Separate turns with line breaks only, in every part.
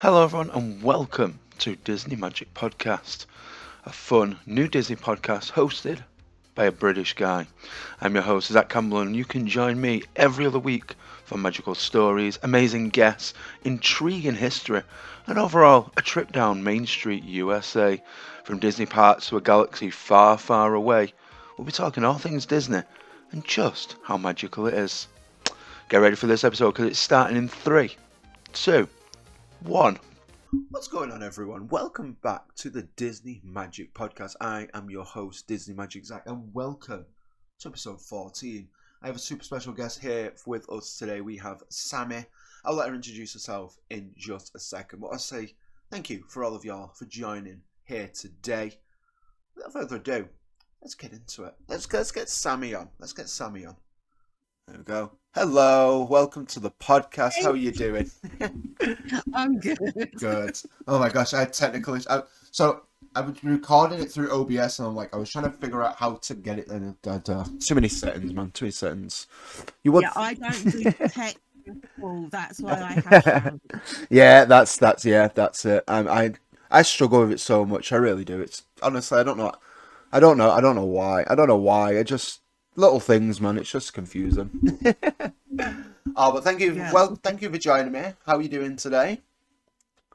Hello, everyone, and welcome to Disney Magic Podcast, a fun new Disney podcast hosted by a British guy. I'm your host, Zach Campbell, and you can join me every other week for magical stories, amazing guests, intriguing history, and overall a trip down Main Street, USA. From Disney parks to a galaxy far, far away, we'll be talking all things Disney and just how magical it is. Get ready for this episode because it's starting in 3, 2, 1. What's going on, everyone? Welcome back to the Disney Magic Podcast. I am your host, Disney Magic Zach, and welcome to episode 14. I have a super special guest here with us today. We have Sammi. I'll let her introduce herself in just a second, but I'll say thank you for all of y'all for joining here today. Without further ado, let's get into it. Let's get Sammi on. Let's get Sammi on. There we go. Hello, welcome to the podcast. How are you doing?
I'm good.
Good. Oh my gosh, I had technical issues. So I was recording it through OBS, and I was trying to figure out how to get it. And too many settings, man. Too many settings. You would.
Yeah, I don't do technical. That's why I have to.
Yeah, that's it. I struggle with it so much. I really do. It's honestly, I don't know. I don't know why. I just little things, man. It's just confusing. Oh, but thank you.
Yeah.
Well, thank you for joining me. How are you doing today?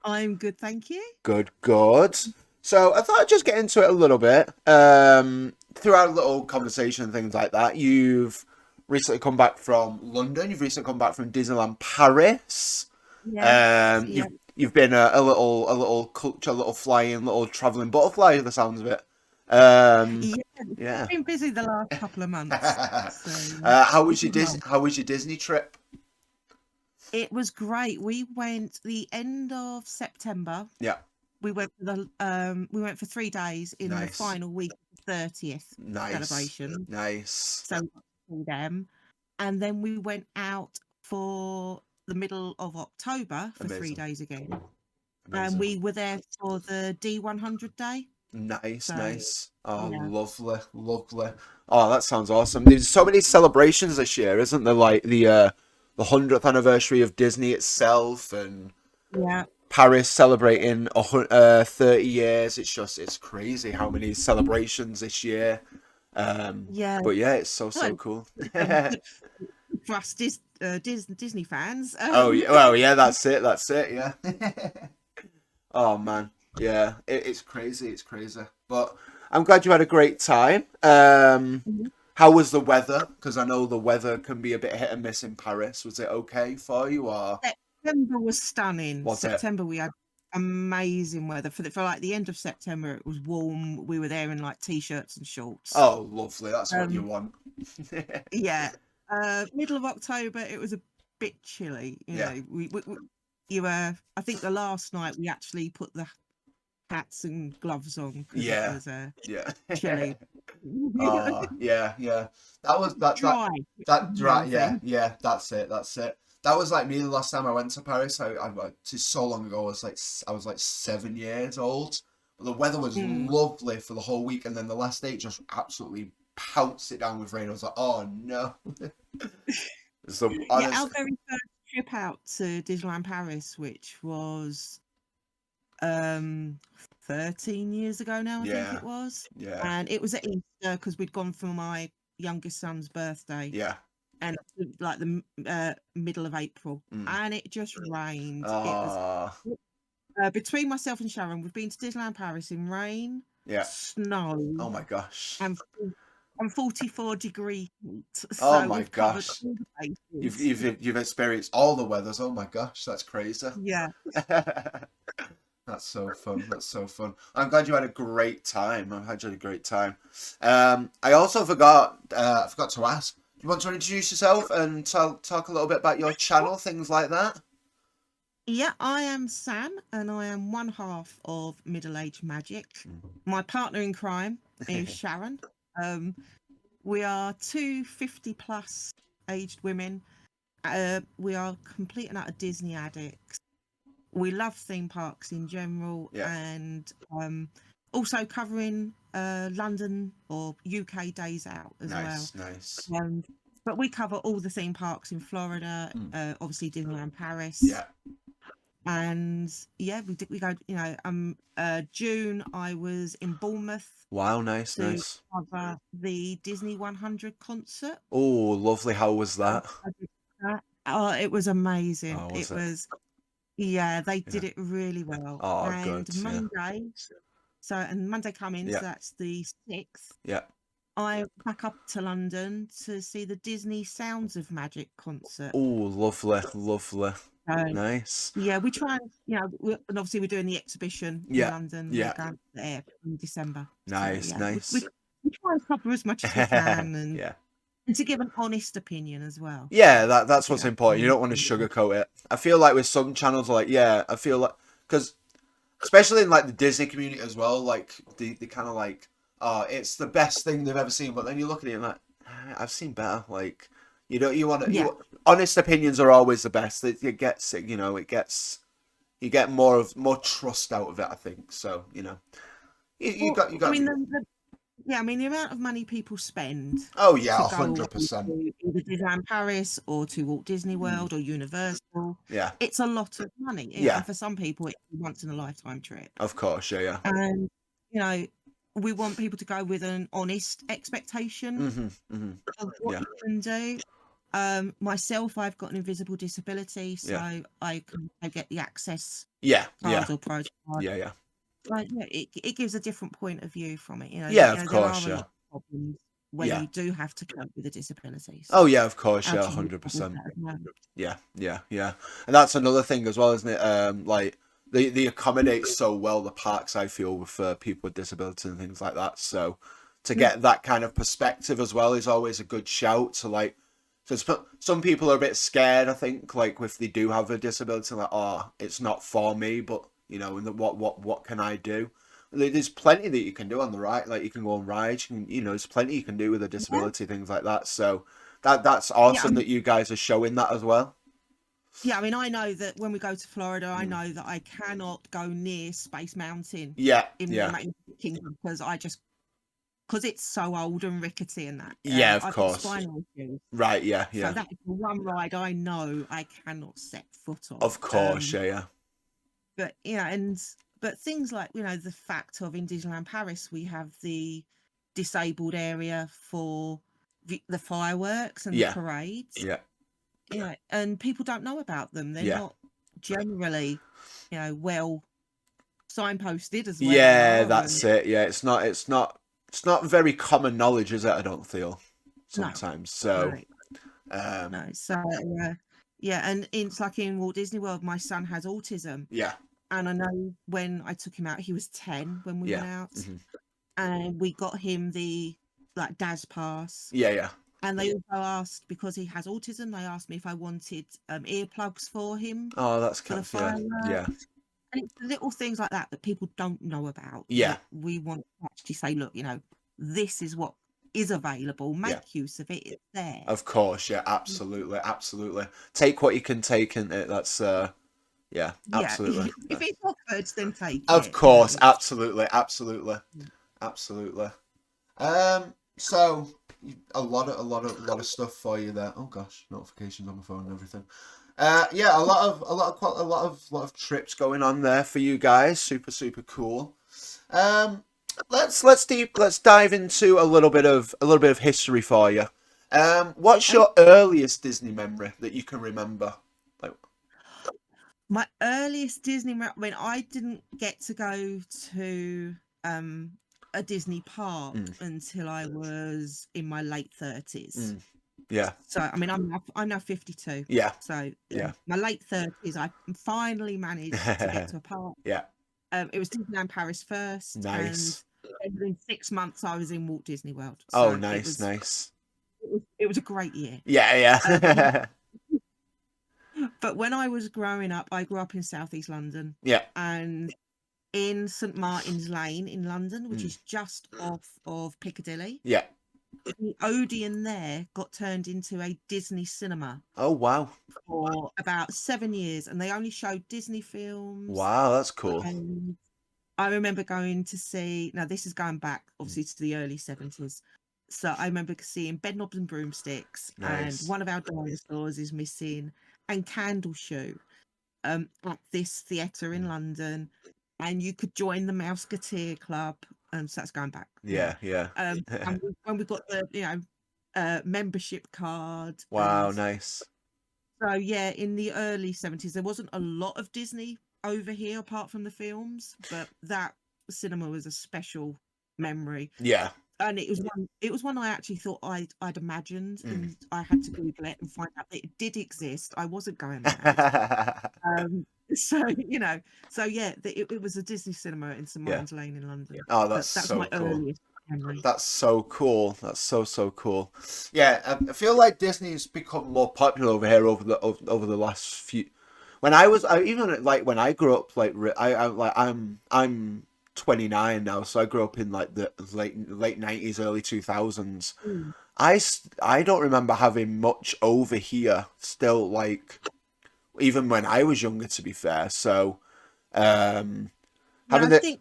I'm good, thank you.
Good. So I thought I'd just get into it a little bit. Throughout a little conversation and things like that, you've recently come back from London. You've recently come back from Disneyland Paris.
Yes.
You've been a little culture, a little flying, little traveling butterfly. The sounds of it.
Yeah. I've been busy the last couple of months. So,
How was your Disney trip?
it was great. We went the end of September.
Yeah.
We went for 3 days in the final week of the 30th celebration.
Nice.
So we them. And then we went out for the middle of October for
Amazing.
3 days again.
Amazing.
And we were there for the D100 day.
Nice. Oh,
yeah.
Lovely. Oh, that sounds awesome. There's so many celebrations this year, isn't there? Like the 100th anniversary of Disney itself, and
Yeah.
Paris celebrating 30 years. It's crazy how many celebrations this year.
Yeah.
But yeah, it's so cool.
For us Disney fans.
Oh yeah, well yeah, that's it. Yeah. Oh man, yeah, it's crazy. But I'm glad you had a great time. How was the weather? Because I know the weather can be a bit hit and miss in Paris. Was it okay for you, or?
September was stunning.
Was it?
September we had amazing weather. For like the end of September, it was warm. We were there in like t-shirts and shorts.
Oh, lovely. That's what you want.
Yeah. Middle of October, it was a bit chilly. You know, I think the last night we actually put the hats and gloves on because it was chilly.
Yeah. That was that
Dry.
Yeah. That's it. That was like me the last time I went to Paris. It's so long ago. I was like 7 years old. But the weather was lovely for the whole week, and then the last day just absolutely pounced it down with rain. I was like, oh no. So
our very first trip out to Disneyland Paris, which was 13 years ago now, I think it was.
Yeah.
And it was at Easter because we'd gone for my youngest son's birthday.
Yeah.
And like the middle of April, and it just rained.
Oh.
It was between myself and Sharon, we've been to Disneyland Paris in rain, snow.
Oh my gosh.
And 44-degree heat.
Oh my gosh. You've experienced all the weathers. Oh my gosh, that's crazy.
Yeah.
That's so fun. I'm glad you had a great time. I also forgot to ask. You want to introduce yourself and talk a little bit about your channel, things like that?
Yeah, I am Sam, and I am one half of Middle Age Magic. My partner in crime is Sharon. We are two 50-plus aged women. We are complete and utter Disney addicts. We love theme parks in general, and also covering London or UK days out as well.
Nice.
But we cover all the theme parks in Florida, obviously Disneyland Paris.
Yeah.
And yeah, we go, June I was in Bournemouth
Wow, nice,
to
nice.
cover the Disney 100 concert.
Oh, lovely. How was that?
I did that. Oh, it was amazing.
Oh, was
It
it?
was, yeah, they
Yeah.
did it really well.
Oh,
And
good. Yeah.
Monday coming, so
Yeah.
that's the 6th.
Yeah.
I back up to London to see the Disney Sounds of Magic concert.
Oh, lovely, lovely.
So,
Nice.
yeah, we try and, and obviously we're doing the exhibition in
Yeah.
London.
Yeah.
We're going to the air in December.
Nice,
So, yeah,
nice.
we try and cover as much as we can and,
Yeah.
and to give an honest opinion as well.
Yeah, that's what's
Yeah.
important. You don't want to sugarcoat it. I feel like with some channels, like, yeah, I feel like, because especially in like the Disney community as well, like they kind of like, it's the best thing they've ever seen. But then you look at it and like, I've seen better. Like, you want to,
Yeah.
honest opinions are always the best. It gets, you get more trust out of it, I think. So, you got.
I mean, the amount of money people spend.
Oh yeah,
to go
100%.
to either Disneyland Paris or to Walt Disney World or Universal.
Yeah.
It's a lot of money.
Yeah.
And for some people, it's a once in a lifetime trip.
Of course, yeah.
And, we want people to go with an honest expectation of what you can do. Myself, I've got an invisible disability, so I get the access card or project card.
Yeah.
Like, it gives a different point of view from it.
Of course,
there are a lot of problems when you do have to cope with the disabilities.
Oh yeah, of course, yeah, 100%. Yeah. And that's another thing as well, isn't it? Like they accommodate so well the parks, I feel, with people with disabilities and things like that. So to get that kind of perspective as well is always a good shout. To like, so some people are a bit scared, I think, like if they do have a disability, like, oh, it's not for me, but and what can I do? There's plenty that you can do on the ride. Like you can go on rides. There's plenty you can do with a disability, things like that. So that's awesome that you guys are showing that as well.
Yeah, I mean, I know that when we go to Florida, I know that I cannot go near Space Mountain.
Yeah,
in the Magic Kingdom because it's so old and rickety and that.
Yeah, of
I've
course.
got spinal issues.
Right. Yeah.
So that is the one ride I know I cannot set foot on.
Of course. Yeah.
But but things like the fact of in Disneyland Paris we have the disabled area for the fireworks and the parades.
Yeah.
And people don't know about them. They're not generally, well signposted as well.
Yeah, that's it. Yeah, it's not very common knowledge, is it? I don't feel sometimes.
No.
So,
no. So and it's like in Walt Disney World, my son has autism.
Yeah.
And I know when I took him out, he was 10 when we went out, and we got him the DAS pass.
Yeah.
And they also asked, because he has autism, they asked me if I wanted earplugs for him.
Oh, that's
for the
kind. Yeah.
And it's little things like that people don't know about.
Yeah.
We want to actually say, look, this is what is available. Make use of it. It's there.
Of course, yeah, absolutely. Take what you can take, and that's absolutely.
If it's offered, then take it.
Of course, absolutely. So a lot of stuff for you there. Oh gosh, notifications on my phone and everything. A lot of trips going on there for you guys. Super cool. Let's dive into a little bit of history for you. What's your earliest Disney memory that you can remember?
My earliest Disney memory. I mean, I didn't get to go to a Disney park until I was in my late 30s.
Yeah.
So I mean, I'm now 52.
Yeah.
So my late 30s, I finally managed to get to a park.
Yeah.
It was Disneyland Paris first.
Nice.
And within 6 months, I was in Walt Disney World.
So
oh,
nice.
It was a great year.
Yeah.
But when I was growing up, I grew up in Southeast London.
Yeah.
And in St Martin's Lane in London, which is just off of Piccadilly.
Yeah.
The Odeon there got turned into a Disney cinema.
Oh, wow.
For about 7 years, and they only showed Disney films.
Wow, that's cool.
And I remember going to see, now this is going back obviously to the early 70s. So I remember seeing Bedknobs and Broomsticks,
nice.
and One of Our Dinosaurs is missing, and Candle Shoe. at this theatre in London, and you could join the Mouseketeer Club. So that's going back.
Yeah.
And when we got the membership card.
Wow,
And
nice.
so yeah, in the early 70s, there wasn't a lot of Disney over here apart from the films, but that cinema was a special memory.
Yeah.
And it was one I actually thought I'd imagined, and I had to Google it and find out that it did exist. I wasn't going mad. So yeah, it was a Disney cinema in St Martin's Lane in London.
Oh, that's so
my
cool.
earliest memory.
That's so cool. That's so cool. Yeah, I feel like Disney's become more popular over here over the last few. When I grew up, like I'm 29 now, so I grew up in like the late 90s, early 2000s. I don't remember having much over here still, like even when I was younger, to be fair. So having
when
the
they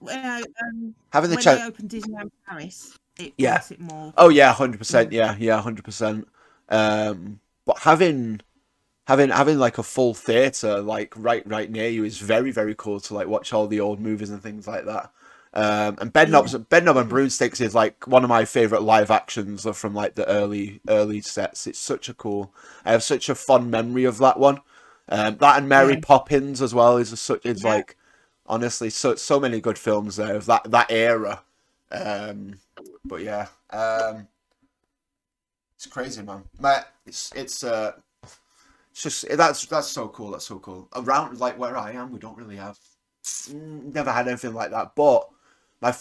opened Disneyland Paris, it
yeah.
it more.
Oh yeah, 100%. Yeah, 100%. But having like a full theater like right near you is very, very cool to like watch all the old movies and things like that. And Bedknob and Broomsticks is like one of my favorite live actions from like the early sets. It's I have such a fond memory of that one. That and Mary Poppins as well is like honestly so many good films there of that era. But yeah, it's crazy, man. It's just that's so cool. That's so cool. Around like where I am, we don't really have never had anything like that. But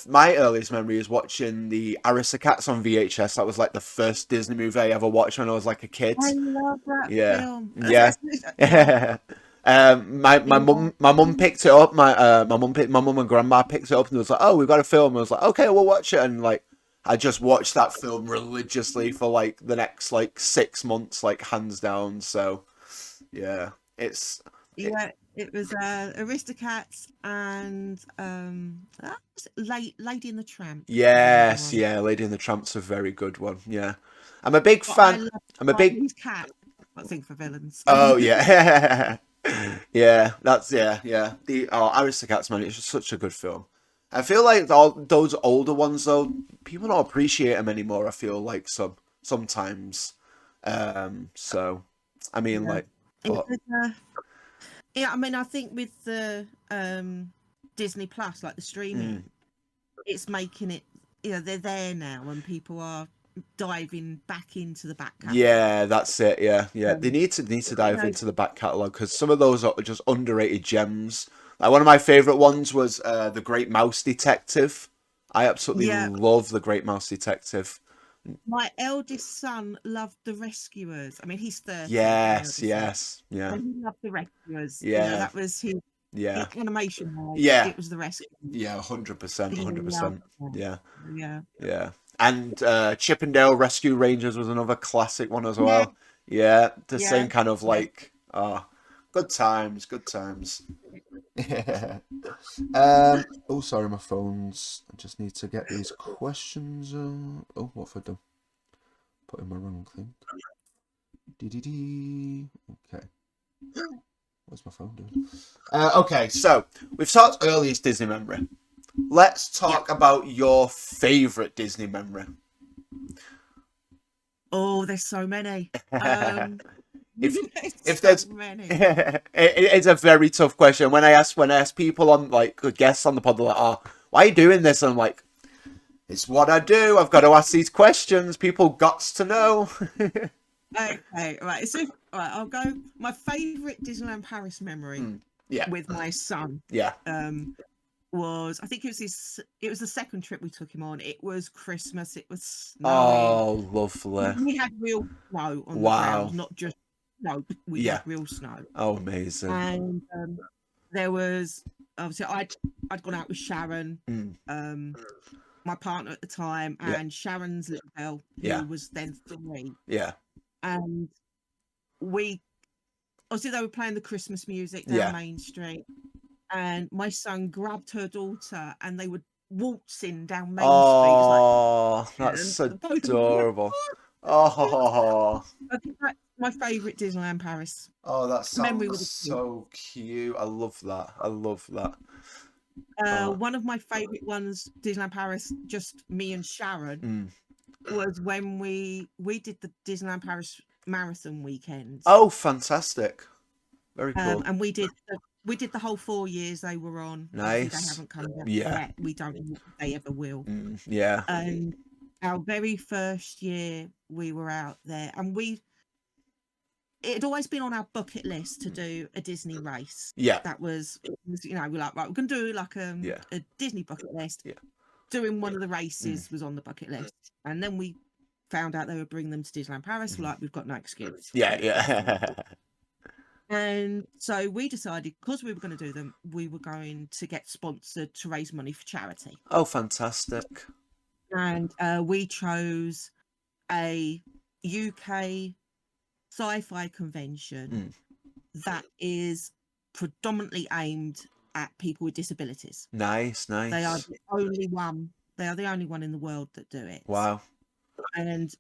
my earliest memory is watching the Aristocats on VHS. That was like the first Disney movie I ever watched when I was like a kid.
I love that film.
Yeah. My mum picked it up. My mum and grandma picked it up and was like, "Oh, we've got a film." I was like, "Okay, we'll watch it." And like, I just watched that film religiously for like the next like 6 months, like hands down. So, yeah, it
was Aristocats and Lady and the Tramp.
Yes, yeah, Lady and the Tramp's a very good one. Yeah, I'm a big fan. I'm a big
cat. I think for villains.
Oh yeah, yeah. That's The Aristocats, man. It's just such a good film. I feel like all those older ones though, people don't appreciate them anymore. I feel like sometimes. So, I mean, like, but...
I mean, I think with the Disney Plus, like the streaming, it's making it. They're there now, and people are diving back into the back catalogue.
Yeah, that's it. Yeah. They need to dive into the back catalogue because some of those are just underrated gems. Like one of my favorite ones was The Great Mouse Detective. I absolutely love The Great Mouse Detective.
My eldest son loved The Rescuers. I mean, he's 30.
Yes. Yeah.
And he loved The Rescuers.
Yeah.
That was his animation.
Yeah.
It was The Rescuers.
Yeah, 100%. Yeah.
Yeah.
And Chippendale Rescue Rangers was another classic one as well. Yeah, the same kind of like, good times. Yeah. Oh, sorry, my phone's. I just need to get these questions. Oh, what have I done? Put in my wrong thing. Okay. What's my phone doing? Okay, so we've talked earliest Disney memory. Let's talk about your favorite Disney memory.
Oh, there's so many.
If there's many. It's a very tough question. When I ask people on like guests on the pod, they're like, "Oh, why are you doing this?" And I'm like, "It's what I do. I've got to ask these questions. People gots to know."
Okay, right. So, I'll go. My favorite Disneyland Paris memory. With my son.
Yeah.
Was I think it was the second trip we took him on. It was Christmas. It was snowing.
Oh, lovely.
We had real snow on the ground, not just snow. We had real snow.
Oh, amazing.
And there was obviously I'd gone out with Sharon, my partner at the time, and Sharon's little girl, who was then 3.
Yeah.
And obviously they were playing the Christmas music down Main Street. And my son grabbed her daughter, and they were waltzing down Main Street.
Oh, that's adorable. Oh,
I think my favourite Disneyland Paris.
Oh, that
Memory
sounds
with a
so cute. I love that. I love that.
One of my favourite ones, Disneyland Paris, just me and Sharon, was when we did the Disneyland Paris marathon weekends.
Oh, fantastic! Very cool.
And we did the whole 4 years they were on.
Nice.
Obviously, they haven't come back
Yeah.
yet. We don't know if they ever will.
Yeah.
And our very first year we were out there, and it had always been on our bucket list to do a Disney race.
Yeah.
That was, we're like, right, we're going to do like a Disney bucket list.
Yeah.
Doing one of the races was on the bucket list. And then we found out they were bringing them to Disneyland Paris. We're like, we've got no excuse.
Yeah.
And so we decided, because we were going to do them, we were going to get sponsored to raise money for charity.
Oh, fantastic.
And we chose a UK sci-fi convention that is predominantly aimed at people with disabilities.
Nice.
They are the only one. They are the only one in the world that do it.
Wow.
And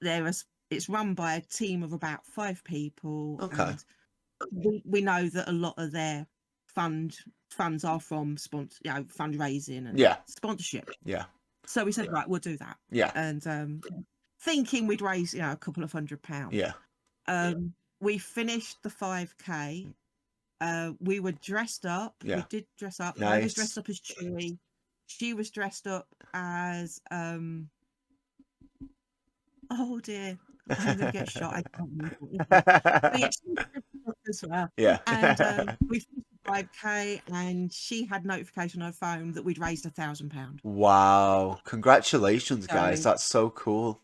it's run by a team of about 5 people.
Okay.
And we know that a lot of their funds are from fundraising and sponsorship.
Yeah.
So we said, right, we'll do that.
Yeah.
And thinking we'd raise, a couple of £100.
Yeah.
We finished the 5K. We were dressed up.
Yeah.
We did dress up.
Nice.
I was dressed up as Chewie. She was dressed up as oh dear, I'm gonna get shot. I can't remember. But yeah, she was dressed up as well.
Yeah.
And we finished the 5K, and she had notification on her phone that we'd raised £1,000.
Wow! Congratulations, guys. That's so cool.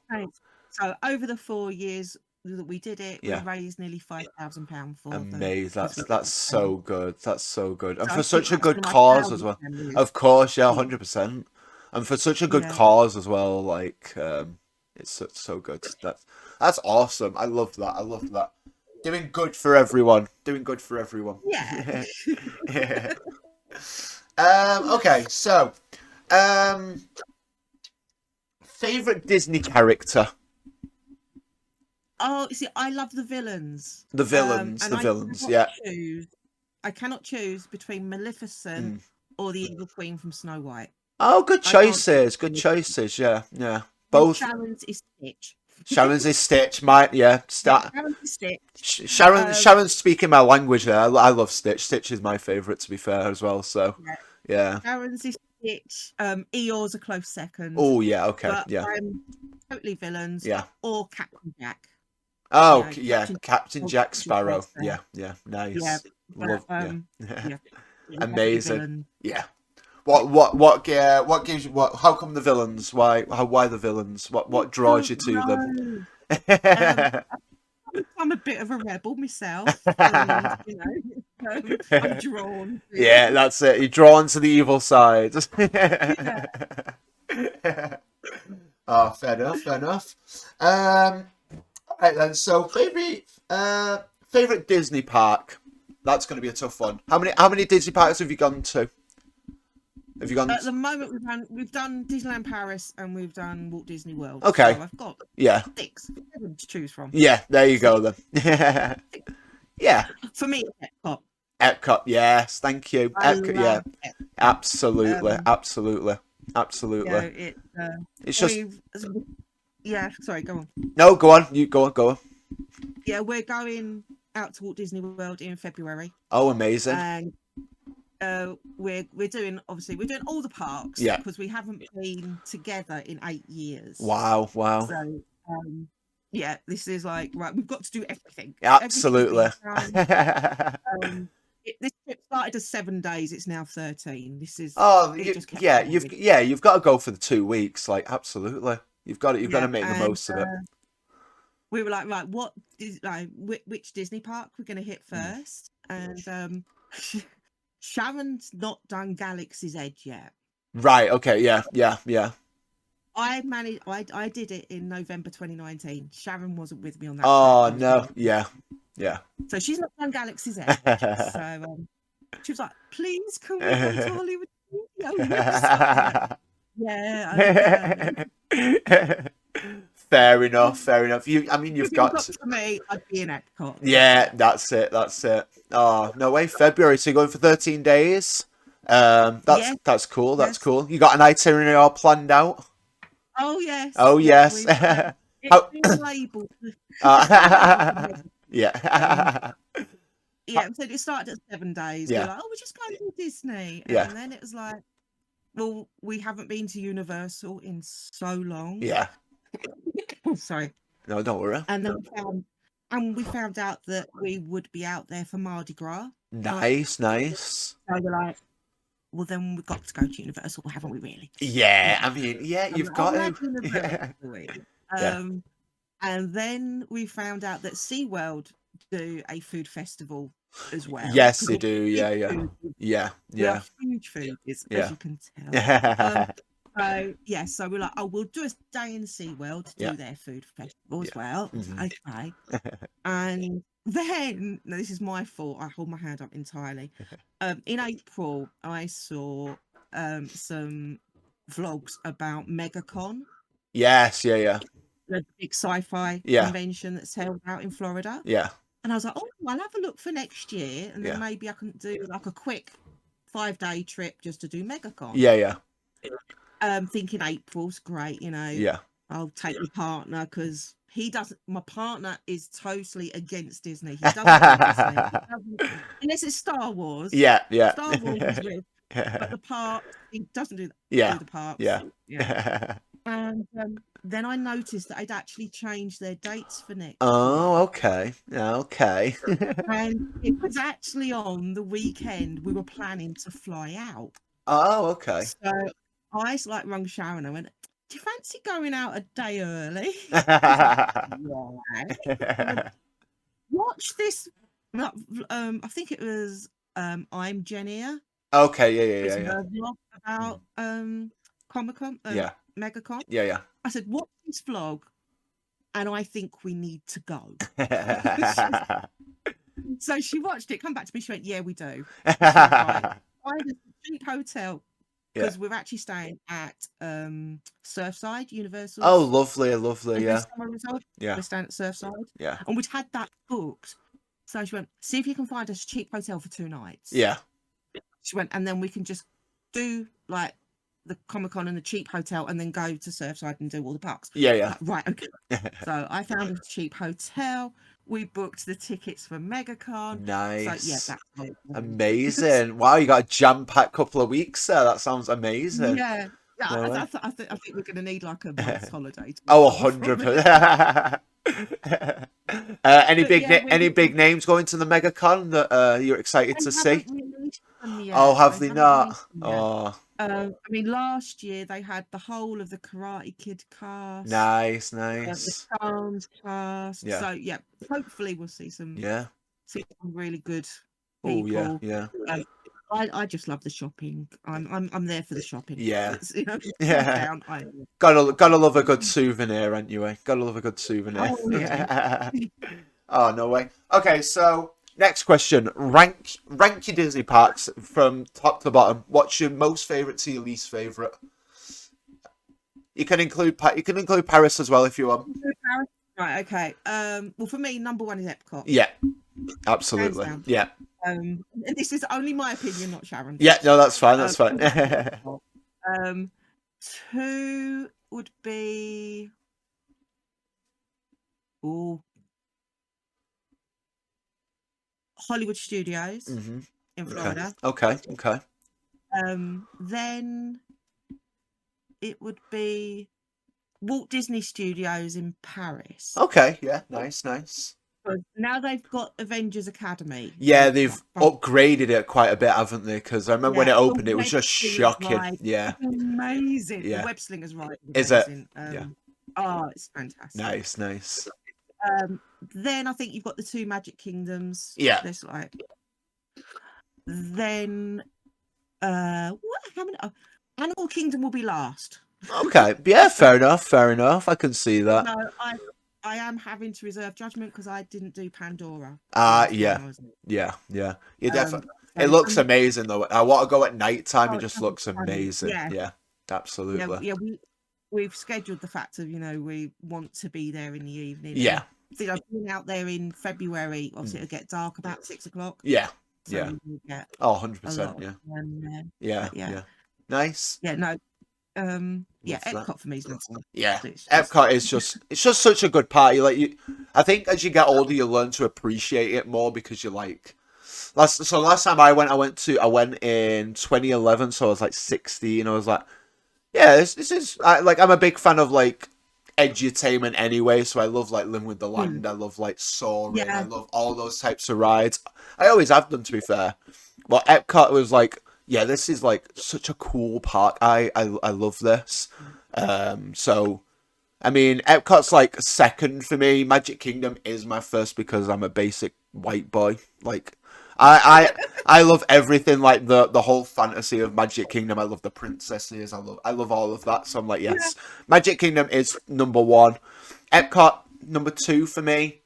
So over the 4 years that we did it, we raised nearly £5,000 for them.
Amazing. That's so good. That's so good. And
So
for
I
such
think
a
that's
good
one of my
cause as
proudest
well.
memories.
Of course, yeah, 100%. And for such a good
Yeah.
cause as well, like it's so good. That's awesome. I love that. I love that. Doing good for everyone. Doing good for everyone.
Yeah.
Yeah. Okay, so favorite Disney character.
Oh, see, I love the villains.
The villains,
And
the
I
villains,
cannot
yeah.
I cannot choose between Maleficent or the Evil Queen from Snow White.
Oh, good
I can't
choices. Good
choose.
choices. Yeah, yeah.
And
Both.
Sharon's is Stitch.
Sharon's is Stitch. Start.
Sharon's is Stitch.
Sharon's speaking my language there. I love Stitch. Stitch is my favourite, to be fair, as well. So, yeah.
Sharon's is Stitch. Eeyore's a close second.
Oh, yeah. Okay.
But
Yeah.
I'm totally villains.
Yeah.
Or Captain Jack.
Oh,
Yeah,
yeah. Captain Jack Sparrow.
Captain
Yeah. Yeah. Nice.
Yeah.
Love.
But,
Yeah.
yeah,
Amazing.
villain.
Yeah. What gives you how come the villains? Why the villains? What draws you to them?
I'm a bit of a rebel myself. And, I'm drawn.
Yeah, that's it. You're drawn to the evil side. Oh, fair enough. Fair enough. All right then. So favorite Disney park. That's going to be a tough one. How many Disney parks have you gone to? Have you gone?
At the moment, we've done Disneyland Paris and we've done Walt Disney World.
Okay.
So I've got 7 to choose from.
Yeah, there you go then. Yeah.
For me, Epcot.
Epcot, yes, thank you. Epcot, yeah,
Epcot.
absolutely. It's just
Sorry, go on.
no, go on. You go on.
Yeah, we're going out to Walt Disney World in February.
Oh, amazing.
And we're doing all the parks.
Yeah.
Because we haven't been together in 8 years.
Wow.
So yeah, this is like right. We've got to do everything.
Absolutely.
This trip started as 7 days. It's now 13. This is
you've got to go for the 2 weeks. Like absolutely, you've got to make the most of it.
We were like, right, which Disney park we're going to hit first? And Sharon's not done Galaxy's Edge yet.
Right. Okay. Yeah.
I did it in November 2019. Sharon wasn't with me on that.
Oh no. Yeah.
So she's not done Galaxy's Edge. So she was like, "Please, can we go to Hollywood Studios?" Yeah.
Fair enough. You've got
If it was up to me, I'd be in Epcot.
Yeah, that's it. Oh, no way, February. So you're going for 13 days. That's cool. That's
Yes.
cool. You got an itinerary all planned out?
Oh yes.
Oh yes.
It's been labelled.
Yeah.
Yeah, so it started at 7 days.
Yeah.
We're like, we're just going to Disney.
Yeah.
And then it was like, well, we haven't been to Universal in so long.
Yeah.
Oh, sorry.
No, don't worry.
And then we found out that we would be out there for Mardi Gras.
Nice.
So we're like, well, then we've got to go to Universal, haven't we? Really?
Yeah. I mean, yeah, you've got to.
Yeah. And then we found out that SeaWorld do a food festival as well.
Yes, they do. Yeah.
We are huge foodies, as you can tell. So we're like, we'll do a day in SeaWorld to do their food festival as well.
Mm-hmm.
Okay. And then, no, this is my fault. I hold my hand up entirely. In April, I saw some vlogs about MegaCon.
Yes, yeah.
The big sci-fi convention that's held out in Florida.
Yeah.
And I was like, I'll have a look for next year, and then maybe I can do like a quick 5-day trip just to do MegaCon.
Yeah.
Thinking April's great,
Yeah.
I'll take my partner because my partner is totally against Disney. He doesn't like Disney. Unless it's Star Wars.
Yeah.
Star Wars is good. But the parks, he doesn't do the parks.
Yeah.
And then I noticed that I'd actually changed their dates for next
year. Okay.
And it was actually on the weekend we were planning to fly out.
Oh, okay.
So I rung Sharon. I went, do you fancy going out a day early? Watch this. I think it was I'm Jenia.
Okay, yeah.
Vlog about Comic-Con, MegaCon.
Yeah.
I said, watch this vlog, and I think we need to go. So she watched it, come back to me, she went, yeah, we do. She went, right, find a cheap hotel, because we're actually staying at Surfside, Universal.
Oh, lovely, yeah.
Summer resort.
Yeah.
We're staying at Surfside.
Yeah.
And we'd had that booked. So she went, see if you can find us a cheap hotel for 2 nights.
Yeah.
She went, and then we can just do like the Comic-Con and the cheap hotel and then go to Surfside and do all the parks.
Yeah.
Right, okay. So I found a cheap hotel. We booked the tickets for MegaCon.
Nice.
So, that's
amazing. Wow, you got a jam-packed couple of weeks there. That sounds amazing.
Yeah. I think we're going to need like a month's holiday.
100%. Any big names going to the MegaCon that you're excited to see? Have they not?
I mean, last year they had the whole of the Karate Kid cast.
Nice.
The Charms cast.
Yeah.
So hopefully we'll see some really good
people.
Oh yeah. I just love the shopping. I'm there for the shopping.
Yeah.
Down,
Gotta love a good souvenir, ain't you? Gotta love a good souvenir.
Oh, yeah.
Oh, no way. Okay, so next question. Rank your Disney parks from top to bottom. What's your most favourite to your least favourite? You can include Paris as well if you want.
Right, okay. Well, for me, number 1 is Epcot.
Yeah, absolutely. Yeah.
This is only my opinion, not Sharon.
Yeah, no, that's fine. That's fine.
2 would be Hollywood Studios in Florida.
Okay.
Then it would be Walt Disney Studios in Paris.
Okay, yeah, nice.
Now they've got Avengers Academy.
Yeah, they've upgraded it quite a bit, haven't they? Because I remember when it opened, it was just shocking. Yeah.
Amazing.
Yeah.
The web slinger's right.
Is it?
Yeah. Oh, it's fantastic.
Nice.
Then I think you've got the 2 Magic Kingdoms.
Yeah.
There's then Animal Kingdom will be last.
Okay. Yeah, fair enough. I can see that.
No, I am having to reserve judgment because I didn't do Pandora.
Yeah. You definitely. It looks amazing though. I want to go at night time. It just looks amazing. Yeah, absolutely.
Yeah, we've scheduled the fact of, we want to be there in the evening.
Yeah.
I think I've been out there in February. Obviously, it'll get dark about 6:00.
Yeah.
So
Yeah.
we'll get
100%.
a lot of
Yeah. Yeah. Nice.
Yeah, no.
Love that.
Epcot for me is not.
Yeah,
It's just,
Epcot is just such a good party. Like I think as you get older, you learn to appreciate it more because you're like, last time I went in 2011, so I was like 16. I was like, yeah, this is I'm a big fan of like edutainment anyway, so I love like Living with the Land. I love like Soaring. I love all those types of rides. I always have done, to be fair. But Epcot was like, yeah, this is like such a cool park. I love this. So, I mean, Epcot's like second for me. Magic Kingdom is my first because I'm a basic white boy. Like, I love everything, like the whole fantasy of Magic Kingdom. I love the princesses. I love all of that. So I'm like, yes, Magic Kingdom is number 1. Epcot number 2 for me.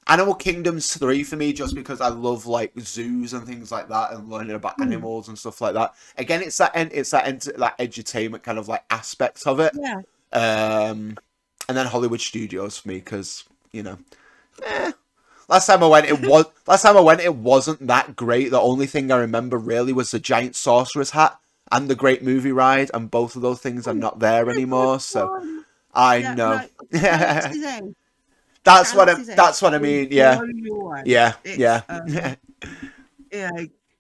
Animal Kingdom's 3 for me, just because I love like zoos and things like that, and learning about animals and stuff like that. Again, it's that edutainment kind of like aspect of it.
Yeah.
And then Hollywood Studios for me, because last time I went, it wasn't that great. The only thing I remember really was the giant sorcerer's hat and the Great Movie Ride, and both of those things are not there anymore. So I know.
No,
That's what I mean. Yeah. Yeah.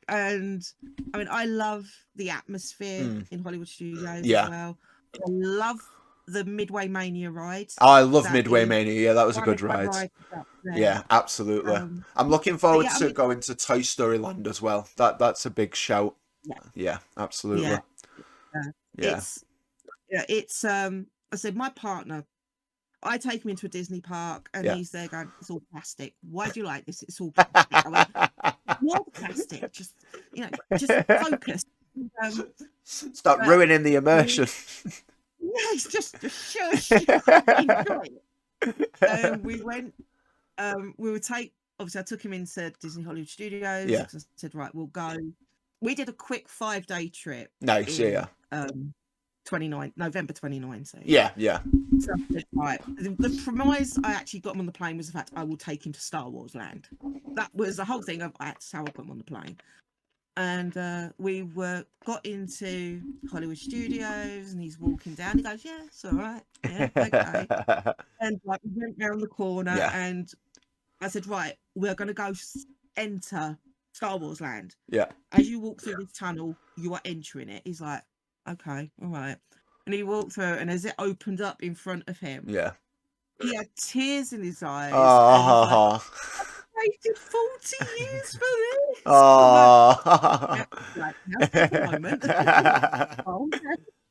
And I mean, I love the atmosphere in Hollywood Studios as well. I love the Midway Mania ride.
Oh, I love Midway Mania. Yeah, that was a good ride. Yeah, absolutely. I'm looking forward to going to Toy Story Land as well. That's a big shout. Yeah, absolutely.
Yeah. It's I said, my partner, I take him into a Disney park and he's there going, it's all plastic. Why do you like this? It's all plastic. I went, more plastic. Just focus.
Stop ruining the immersion.
Yes, just shush. Enjoy it. We went, we would take, obviously I took him into Disney Hollywood Studios.
Yeah.
I said, right, we'll go. We did a quick 5-day trip.
Nice,
in, November 29. So
yeah.
So I said, right. The premise I actually got him on the plane was the fact I will take him to Star Wars Land. That was the whole thing of that's how I got him on the plane. And we got into Hollywood Studios, and he's walking down. He goes, "Yeah, it's all right. Yeah, okay." And like we went round the corner, and I said, "Right, we're going to go enter Star Wars Land.
Yeah.
As you walk through this tunnel, you are entering it." He's like, "Okay, all right." And he walked through, and as it opened up in front of him, he had tears in his eyes.
Oh.
I waited 40 years for this.
Oh.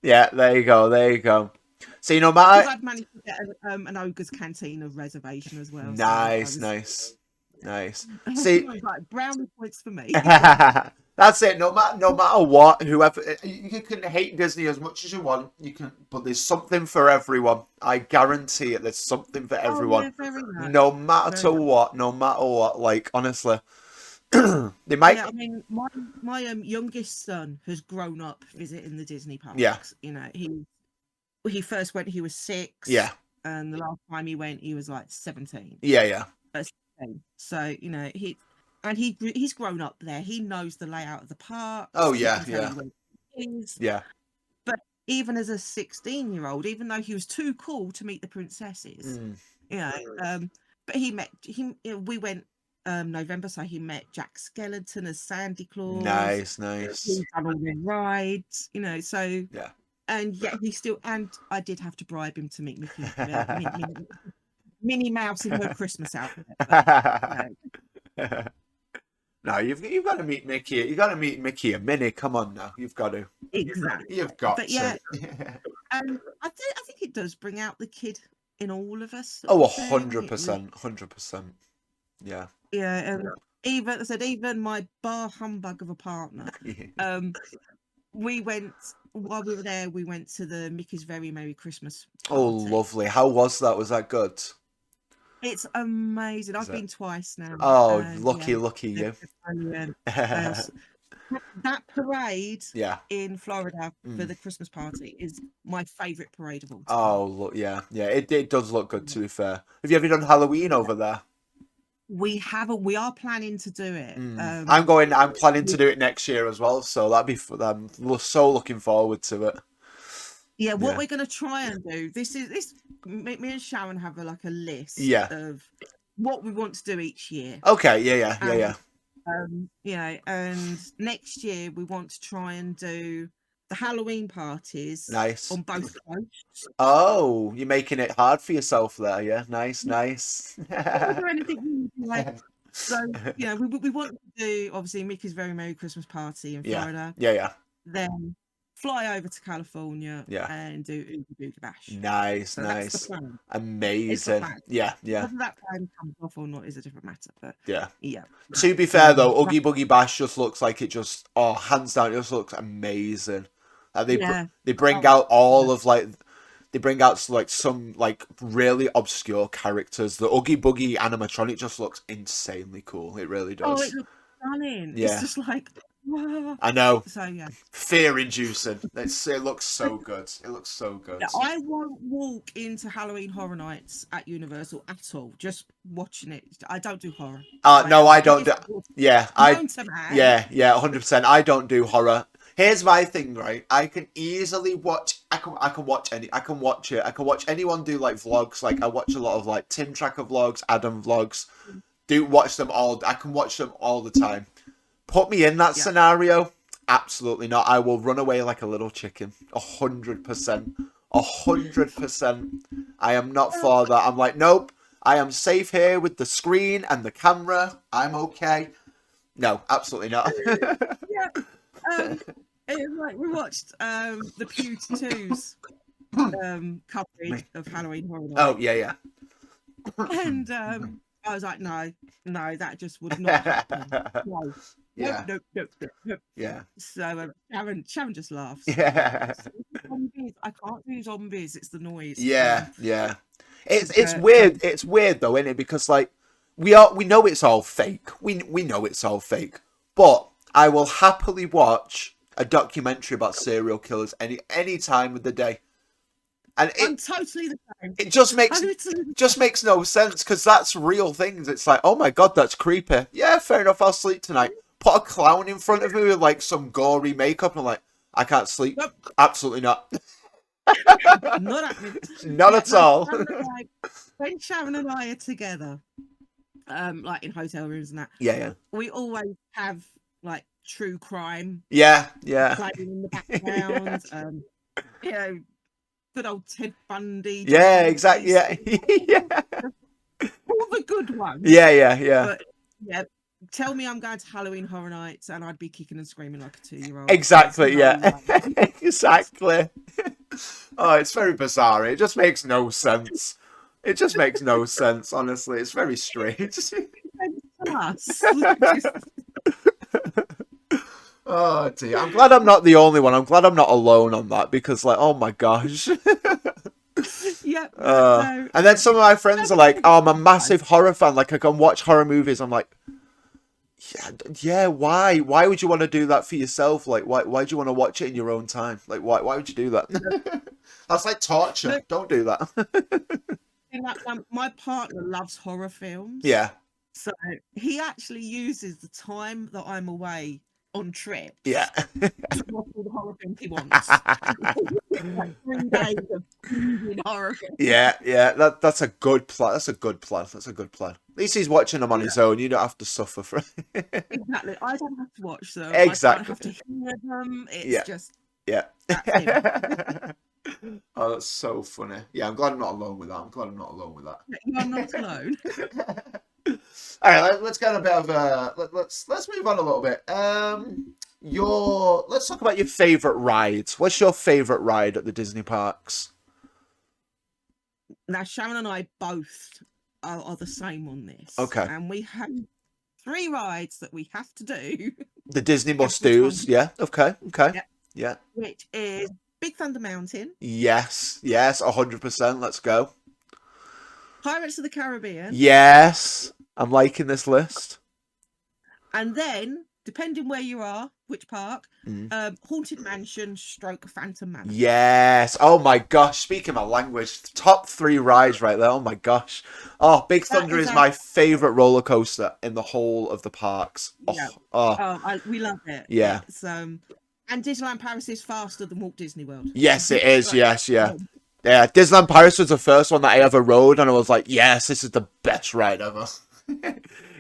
Yeah, there you go. So no matter,
I'd managed to get an Ogre's Cantina reservation as well.
Nice. See,
like brownie points for me.
That's it. No matter what, whoever, you can hate Disney as much as you want. You can, but there's something for everyone. I guarantee it. There's something for everyone. No matter what. Like honestly, they might.
Yeah, I mean, my youngest son has grown up visiting the Disney parks.
Yeah.
You know, he first went. He was 6.
Yeah.
And the last time he went, he was like 17.
Yeah.
So you know he's grown up there. He knows the layout of the park.
Oh yeah.
But even as a 16-year-old, even though he was too cool to meet the princesses, but we went November, so he met Jack Skellington as Sandy Claus.
Nice.
He's done all the rides, so
yeah.
And yet and I did have to bribe him to meet Mickey, Minnie Mouse in her Christmas outfit.
No, you've got to meet Mickey. You got to meet Mickey and Minnie. Come on now, you've got to.
Exactly.
You've got
to.
Yeah.
I think it does bring out the kid in all of us.
Oh, 100%. Yeah.
Yeah, and even my bar humbug of a partner. While we were there, we went to the Mickey's Very Merry Christmas party.
Oh, lovely. How was that? Was that good?
It's amazing. I've been twice now.
Oh, lucky you.
That parade
Yeah.
in Florida for the Christmas party is my favourite parade of all time.
Oh, look, yeah. It does look good, to be fair. Have you ever done Halloween over there?
We haven't. We are planning to do it.
I'm planning to do it next year as well. So that'd be fun. I'm so looking forward to it.
Yeah, what we're going to try and do. Me and Sharon have a list of what we want to do each year.
Okay. Yeah.
And next year we want to try and do the Halloween parties.
Nice.
On both coasts.
Oh, you're making it hard for yourself there, yeah. Nice.
Do anything so we want to do obviously Mickey's Very Merry Christmas Party in Florida.
Yeah.
Then fly over to California and do Ooga Booga Bash.
Nice.
That's the plan.
Amazing. Yeah.
Whether that plan comes off or not is a different matter. But yeah.
To be fair though, Oogie Boogie Bash just looks like it just hands down, it just looks amazing. They bring out all of they bring out some really obscure characters. The Oogie Boogie animatronic just looks insanely cool. It really does.
Oh, it looks stunning.
Yeah.
It's just like, wow.
I know.
So yeah.
Fear-inducing. It looks so good. It looks so good.
Yeah, I won't walk into Halloween Horror Nights at Universal at all. Just watching it. I don't do horror.
No, I don't do. Yeah,
100%.
I don't do horror. Here's my thing, right? I can easily watch. I can watch it. I can watch anyone do vlogs. I watch a lot of Tim Tracker vlogs, Adam vlogs. Watch them all. I can watch them all the time. Put me in that scenario. Absolutely not. I will run away like a little chicken. 100%. 100%. I am not for that. I'm like, nope. I am safe here with the screen and the camera. I'm okay. No, absolutely not.
It was we watched the Pew 2's coverage of Halloween Horror Nights.
Oh, yeah.
And I was like, no, that just would not happen. No.
Yeah.
Nope.
Yeah.
So Sharon just laughs.
Yeah.
I can't do zombies. It's the noise.
Yeah. It's weird. It's weird though, isn't it? Because we know it's all fake. We know it's all fake. But I will happily watch a documentary about serial killers any time of the day. And
I'm totally the same.
It just makes no sense because that's real things. It's like, oh my god, that's creepy. Yeah, fair enough. I'll sleep tonight. Put a clown in front of me with some gory makeup, and I can't sleep. Nope. Absolutely not.
Not happening.
Not at all.
When Sharon and I are together, in hotel rooms and that.
Yeah.
We always have true crime.
Yeah.
Playing in the background. Good old Ted Bundy.
Yeah, exactly. Yeah.
All the good ones.
Yeah.
But, tell me I'm going to Halloween Horror Nights and I'd be kicking and screaming like a 2-year-old.
Exactly, yeah. Exactly. Oh, it's very bizarre. It just makes no sense. It just makes no sense, honestly. It's very strange. Oh, dear. I'm glad I'm not the only one. I'm glad I'm not alone on that because, oh my gosh.
Yeah.
And then some of my friends are like, oh, I'm a massive horror fan. I can watch horror movies. I'm like, yeah, why? Why would you want to do that for yourself? Why do you want to watch it in your own time? Why would you do that? That's like torture. Don't do that.
My partner loves horror films.
Yeah.
So he actually uses the time that I'm away on trips.
Yeah.
To watch all the horror films he wants. 3 days of horror films.
Yeah. That's a good plan. That's a good plan. At least he's watching them on his own. You don't have to suffer for it.
Exactly. I don't have to watch them.
Exactly.
I don't have to hear them. It's just.
Yeah.
That's
Oh, that's so funny. Yeah, I'm glad I'm not alone with that.
You are not alone.
All right, let's get a bit of let's move on a little bit. Let's talk about your favorite rides. What's your favorite ride at the Disney parks?
Now, Sharon and I both are the same on this.
Okay.
And we have 3 rides that we have to do.
The Disney must-dos. Yeah. Okay. Yeah.
Which is Big Thunder Mountain.
Yes. 100%. Let's go.
Pirates of the Caribbean.
Yes. I'm liking this list.
And then depending where you are, which park, Haunted Mansion / Phantom Manor.
Yes. Oh my gosh. Speaking my language, top 3 rides right there. Oh my gosh. Oh, Big Thunder is my favorite roller coaster in the whole of the parks.
Yeah. We love it.
Yeah.
It's and Disneyland Paris is faster than Walt Disney World.
Yes, it is. Yes, yeah. Yeah, Disneyland Paris was the first one that I ever rode, and I was like, yes, this is the best ride ever.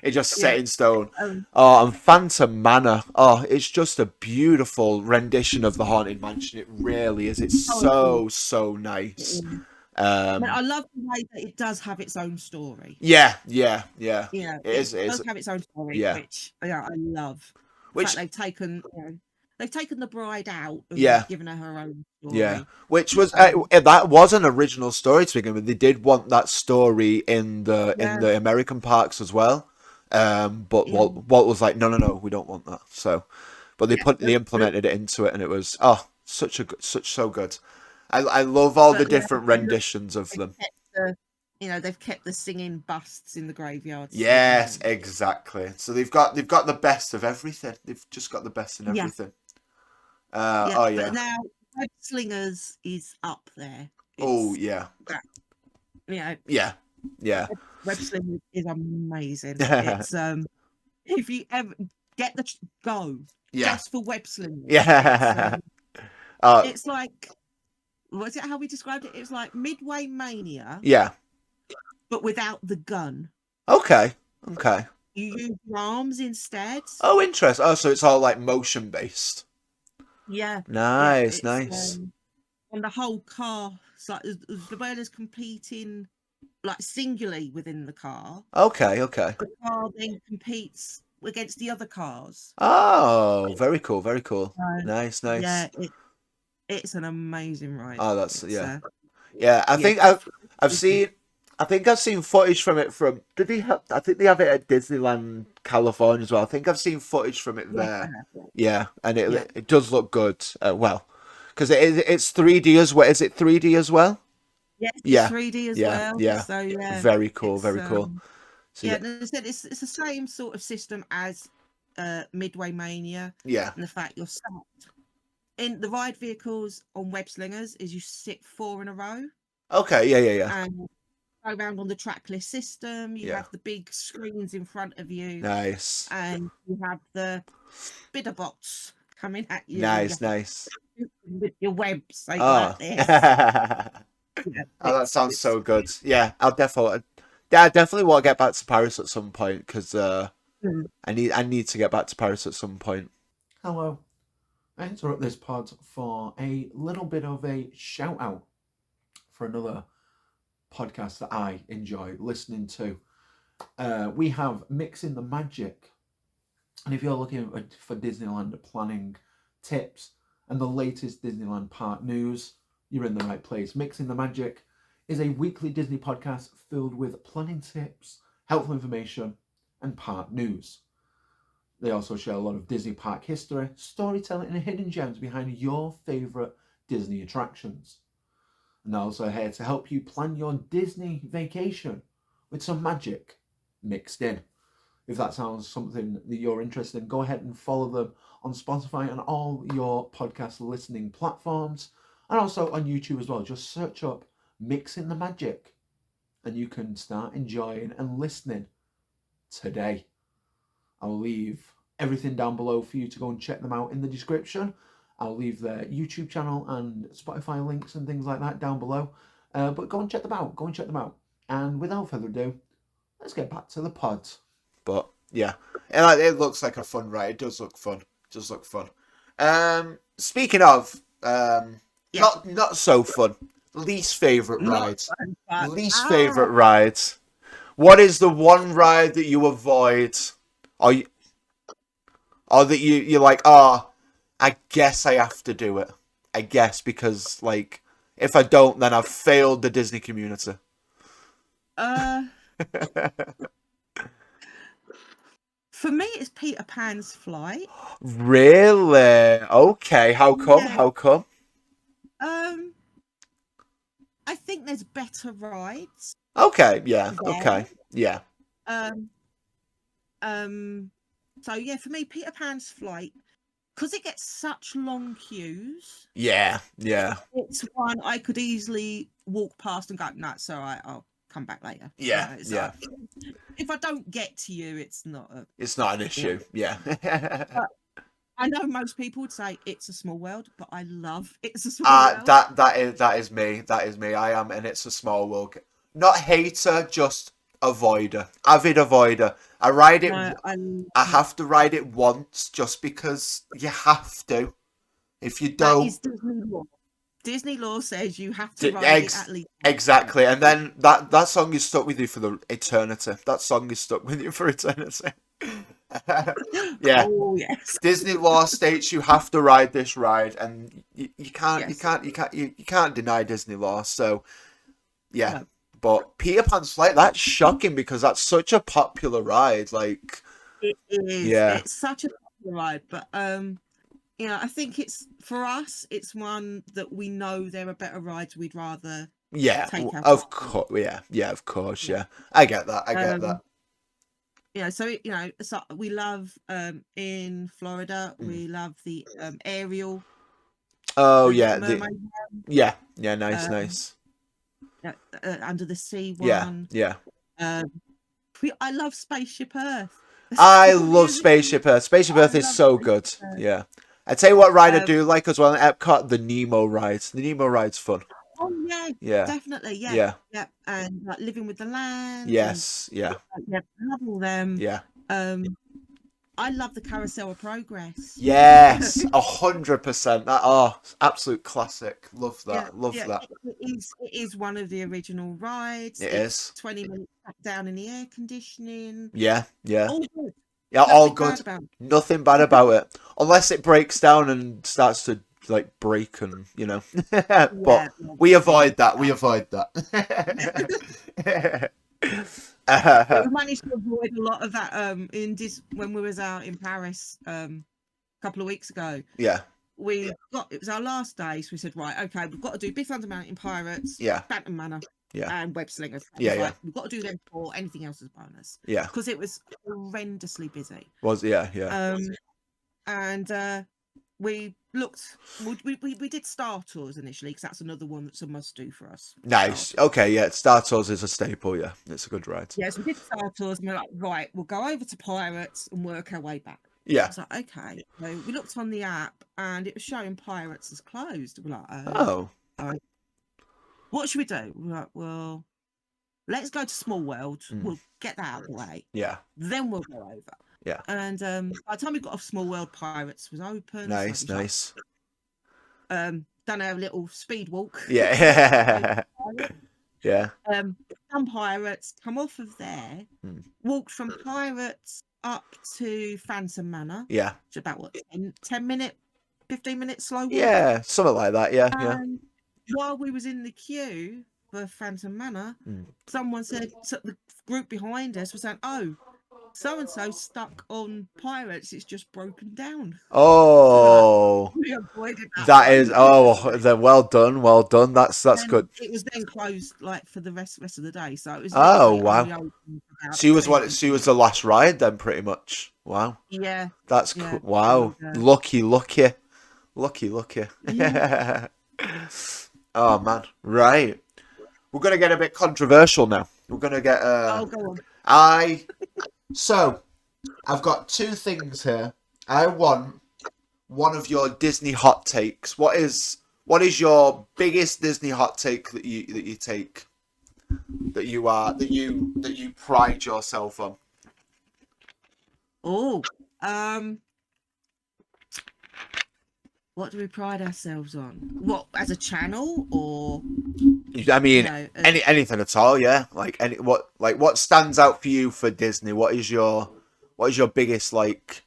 It just set in stone. And Phantom Manor. Oh, it's just a beautiful rendition of the Haunted Mansion. It really is. It's so nice.
I love the way that it does have its own story.
Yeah.
It
does
have its own story, which I love. Which they've taken the bride out and given her own story.
Yeah, which was that was an original story to begin with. They did want that story in the American parks as well. But Walt was like, no, we don't want that. So, but they implemented it into it, and it was so good. I love all the different renditions of them.
They've kept the singing busts in the graveyards.
Yes, exactly. So they've got the best of everything. They've just got the best in everything.
But now Web Slingers is up there.
Yeah.
Web Slingers is amazing. It's if you ever get the just for Web Slingers.
Yeah.
It's like, was it how we described it? It's like Midway Mania.
Yeah.
But without the gun.
Okay.
You use your arms instead.
Oh, interesting. Oh, so it's all like motion based.
Yeah.
Nice.
And the whole car, so the whalers competing like singularly within the car.
Okay.
The car then competes against the other cars.
Oh, very cool. Nice.
Yeah, it's an amazing ride.
Oh, that's I think I've seen footage from it from. I think they have it at Disneyland California as well. I think I've seen footage from it there. Yeah, and it does look good. Well, because it's 3D as well. Is it 3D as well?
Yeah, 3D as well.
Yeah.
So
very cool. So,
they said it's the same sort of system as Midway Mania.
Yeah.
And the fact you're sat in the ride vehicles on Web Slingers is you sit 4 in a row.
Okay. Yeah.
And go around on the trackless system. You have the big screens in front of you.
Nice.
And you have the bidder bots coming at you.
Nice.
With your webs like this.
That sounds so good. Yeah, I definitely want to get back to Paris at some point because I need to get back to Paris at some point.
Hello. I interrupt this pod for a little bit of a shout out for another podcast that I enjoy listening to. We have Mixing the Magic, and if you're looking for Disneyland planning tips and the latest Disneyland park news, you're in the right place. Mixing the Magic is a weekly Disney podcast filled with planning tips, helpful information, and park news. They also share a lot of Disney park history, storytelling, and hidden gems behind your favourite Disney attractions. And they're also here to help you plan your Disney vacation with some magic mixed in. If that sounds something that you're interested in, go ahead and follow them on Spotify and all your podcast listening platforms, and also on YouTube as well. Just search up Mixing the Magic and you can start enjoying and listening today. I'll leave everything down below for you to go and check them out in the description. I'll leave their YouTube channel and Spotify links and things like that down below. But go and check them out. And without further ado, let's get back to the pod.
But yeah, and it looks like a fun ride. It does look fun. Speaking of not so fun, least favourite rides. Favourite rides. What is the one ride that you avoid? Or that you're like, I guess I have to do it. I guess because like if I don't, then I've failed the Disney community.
For me, it's Peter Pan's Flight.
Really? Okay. How come?
Yeah.
How come?
I think there's better rides.
Okay. Yeah. Okay. Yeah.
So yeah, for me, Peter Pan's Flight, because it gets such long queues.
Yeah.
It's one I could easily walk past and go, no, it's all right, I'll come back later.
Yeah.
If I don't get to you, it's not
an issue. Yeah.
I know most people would say It's a Small World, but I love It's a Small World.
That is me. That is me. I am, and It's a Small World. Not hater, just avoider, avid avoider. I ride it. No, I have to ride it once, just because you have to. If you don't,
that is Disney law. Disney law says you have to ride it at least.
Exactly, and then that song is stuck with you for the eternity. That song is stuck with you for eternity. Yeah.
Oh, yes.
Disney law states you have to ride this ride, and you can't deny Disney law. So, yeah. No. But Peter Pan's Flight, that's shocking because that's such a popular ride. Like,
it is. Yeah, it's such a popular ride. But you know, I think it's for us. It's one that we know there are better rides we'd rather.
Yeah, of course. Yeah, of course. Yeah, I get that. I get that.
Yeah, so you know, so we love in Florida. We love the Ariel.
Oh yeah, yeah, nice.
Under the Sea one.
Yeah.
I love Spaceship Earth.
I love Spaceship Earth. Spaceship Earth is so good. Yeah. I tell you what ride I do like as well in Epcot, the Nemo ride. The Nemo ride's fun.
Oh yeah, definitely, yeah, and like Living with the Land.
Yes,
and, love all them.
Yeah.
I love the Carousel of Progress.
Yes, 100%. That absolute classic. Love that. Love that.
It is one of the original rides.
It's
20 minutes back down in the air conditioning.
Yeah.
All good.
Yeah, all good. Nothing bad about it, unless it breaks down and starts to like break, and you know. But we avoid that. We avoid that.
We managed to avoid a lot of that when we was out in Paris a couple of weeks ago.
Yeah.
It was our last day, so we said, right, okay, we've got to do Big Thunder Mountain Pirates, Phantom Manor, and Web Slingers. We've got to do them for anything else as bonus.
Yeah.
Because it was horrendously busy. And we looked. We did Star Tours initially because that's another one that's a must do for us.
Nice. Okay, yeah, Star Tours is a staple. Yeah, it's a good ride.
Yes, we did Star Tours, and we're like, right, we'll go over to Pirates and work our way back.
Yeah.
I was like, okay. So we looked on the app, and it was showing Pirates as closed. We're like,
oh.
What should we do? We're like, well, let's go to Small World. We'll get that out of the way.
Yeah.
Then we'll go over.
Yeah.
And by the time we got off Small World, Pirates was open.
Nice, nice.
Done our little speed walk.
Yeah. Yeah.
Some Pirates, come off of there, walked from Pirates up to Phantom Manor.
Yeah.
Which about what, 10 minute, 15 minute slow walk?
Yeah, something like that. Yeah. Yeah.
While we was in the queue for Phantom Manor, someone said, so the group behind us was saying, oh, so-and-so stuck on Pirates, it's just broken down.
Oh,
we avoided that.
That is, then well done. That's good.
It was then closed like for the rest of the day, so it was.
Oh wow! She was the last ride then, pretty much. Wow.
Yeah.
That's cool. Wow. Lucky.
Yeah.
Oh man, right. We're gonna get a bit controversial now. We're gonna get.
Oh, go on.
So, I've got two things here. I want one of your Disney hot takes. What is your biggest Disney hot take that you take? That you pride yourself on?
Oh, what do we pride ourselves on? What, as a channel, or?
I mean, anything at all, yeah. What stands out for you for Disney? What is your biggest like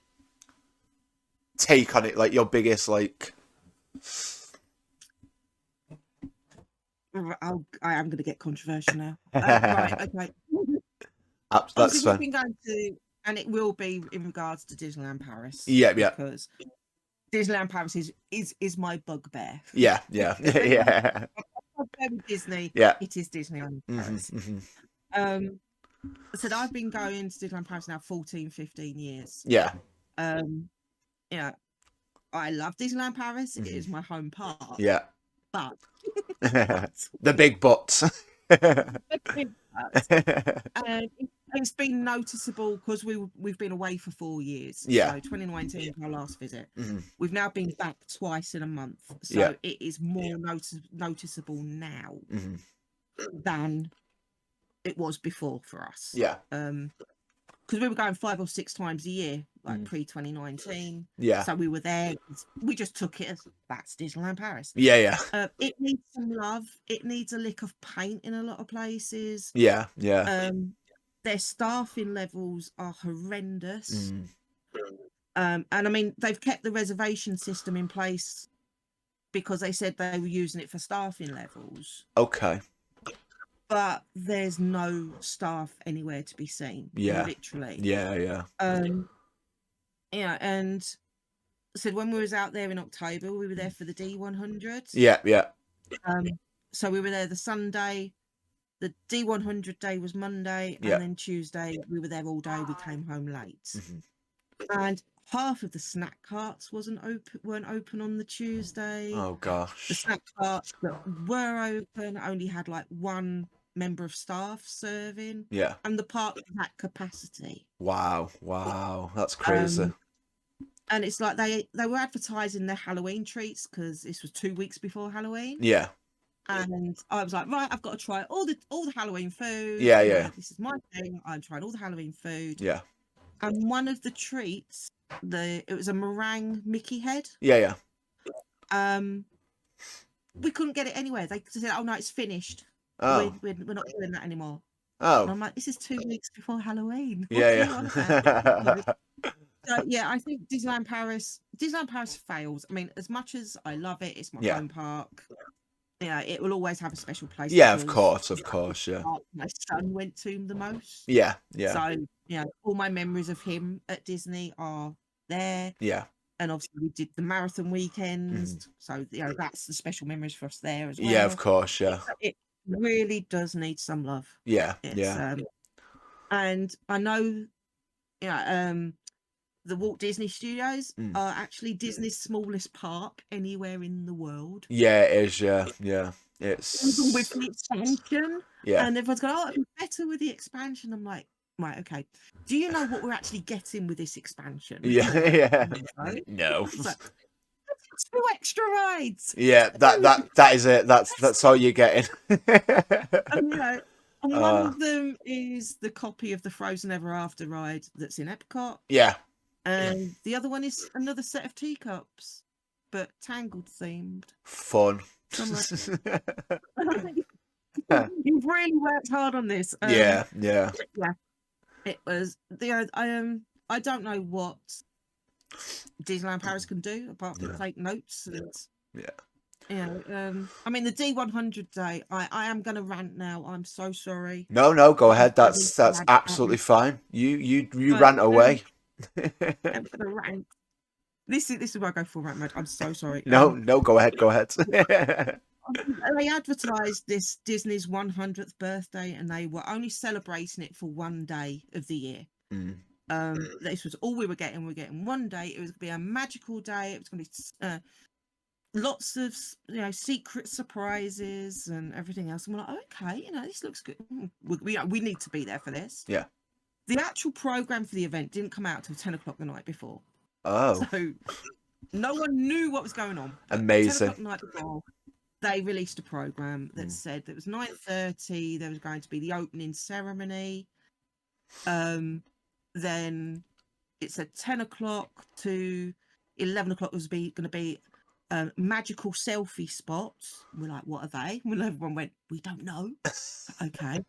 take on it? Like your biggest like.
I am going to get controversial now. Right, okay.
That's fine.
We've been going to, and it will be in regards to Disneyland Paris.
Yeah.
Because Disneyland Paris is my bugbear.
Yeah.
Disney.
Yeah.
It is Disneyland Paris. I said I've been going to Disneyland Paris now 14, 15 years.
Yeah.
Yeah, I love Disneyland Paris. It is my home park.
Yeah.
But
the big butts.
And it's been noticeable because we've been away for 4 years.
Yeah.
So 2019 was our last visit.
Mm-hmm.
We've now been back twice in a month. So
Yeah.
it is more noticeable now
Mm-hmm.
than it was before for us.
Yeah.
Because we were going 5 or 6 times a year, like pre-2019.
Yeah.
So we were there. We just took it as that's Disneyland Paris.
Yeah, yeah.
It needs some love. It needs a lick of paint in a lot of places.
Yeah, yeah.
Their staffing levels are horrendous. And I mean, they've kept the reservation system in place because they said they were using it for staffing levels.
Okay.
But there's no staff anywhere to be seen.
Yeah.
Literally.
Yeah, yeah.
Yeah, and said when we was out there in October, we were there for the D100.
Yeah, yeah.
So we were there the Sunday. The D100 day was Monday, and then Tuesday we were there all day. We came home late, and half of the snack carts weren't open on the Tuesday.
Oh gosh.
The snack carts that were open only had like one member of staff serving.
Yeah.
And the park was at capacity.
Wow, that's crazy.
And it's like they were advertising their Halloween treats because this was 2 weeks before Halloween.
Yeah.
And I was like, right, I've got to try all the Halloween food.
Yeah, yeah.
Like, this is my thing. I'm trying all the Halloween food.
Yeah.
And one of the treats, it was a meringue Mickey head.
Yeah, yeah.
We couldn't get it anywhere. They said, "Oh no, it's finished.
Oh.
We're not doing that anymore."
Oh.
And I'm like, "This is 2 weeks before Halloween."
Yeah, yeah.
So yeah, I think Disneyland Paris fails. I mean, as much as I love it, it's my home park. Yeah, it will always have a special place.
Yeah, of course, yeah.
My son went to the most.
Yeah, yeah.
So, all my memories of him at Disney are there.
Yeah.
And obviously we did the marathon weekends. So, that's the special memories for us there as well.
Yeah, of course, yeah.
It really does need some love.
Yeah, yeah.
And I know, the Walt Disney Studios are actually Disney's smallest park anywhere in the world.
Yeah, it is. Yeah, yeah. It's
even with the expansion.
Yeah.
And everyone's going, "Oh, it'd be better with the expansion." I'm like, right, okay. Do you know what we're actually getting with this expansion?
Yeah, yeah. No.
It's like, 2 extra rides.
Yeah, that is it. That's all you're getting.
And, and one of them is the copy of the Frozen Ever After ride that's in Epcot.
Yeah.
And the other one is another set of teacups, but Tangled themed.
Fun.
You've really worked hard on this.
Yeah.
It was I don't know what Disneyland Paris can do apart from take notes. And, I mean the D100 day. I am going to rant now. I'm so sorry.
No, go ahead. That's absolutely fine. You rant away.
I'm gonna rant. This is where I go full rant mode. I'm so sorry.
No, go ahead.
They advertised this Disney's 100th birthday, and they were only celebrating it for 1 day of the year. This was all we were getting. We were getting 1 day. It was going to be a magical day. It was going to be lots of secret surprises and everything else. And we're like, oh, okay, this looks good. We need to be there for this.
Yeah.
The actual program for the event didn't come out till 10 o'clock the night before.
Oh.
So no one knew what was going on.
Amazing.
10 o'clock the night before, they released a program that said that it was 9:30. There was going to be the opening ceremony. Then it said 10 o'clock to 11 o'clock was going to be magical selfie spots. We're like, what are they? When everyone went, we don't know. Okay.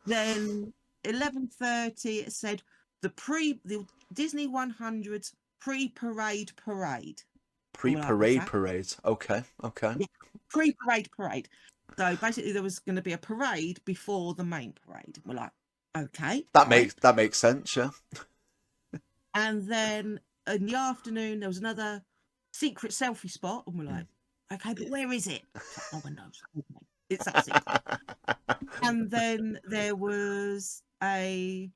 Then 11:30 it said the Disney 100's pre-parade parade.
Parade. Okay.
Yeah, pre-parade. So basically there was going to be a parade before the main parade. We're like, okay.
That makes sense, yeah.
And then in the afternoon there was another secret selfie spot, and we're like, okay, but where is it? Like, no one knows. Okay. It's that secret. And then there was a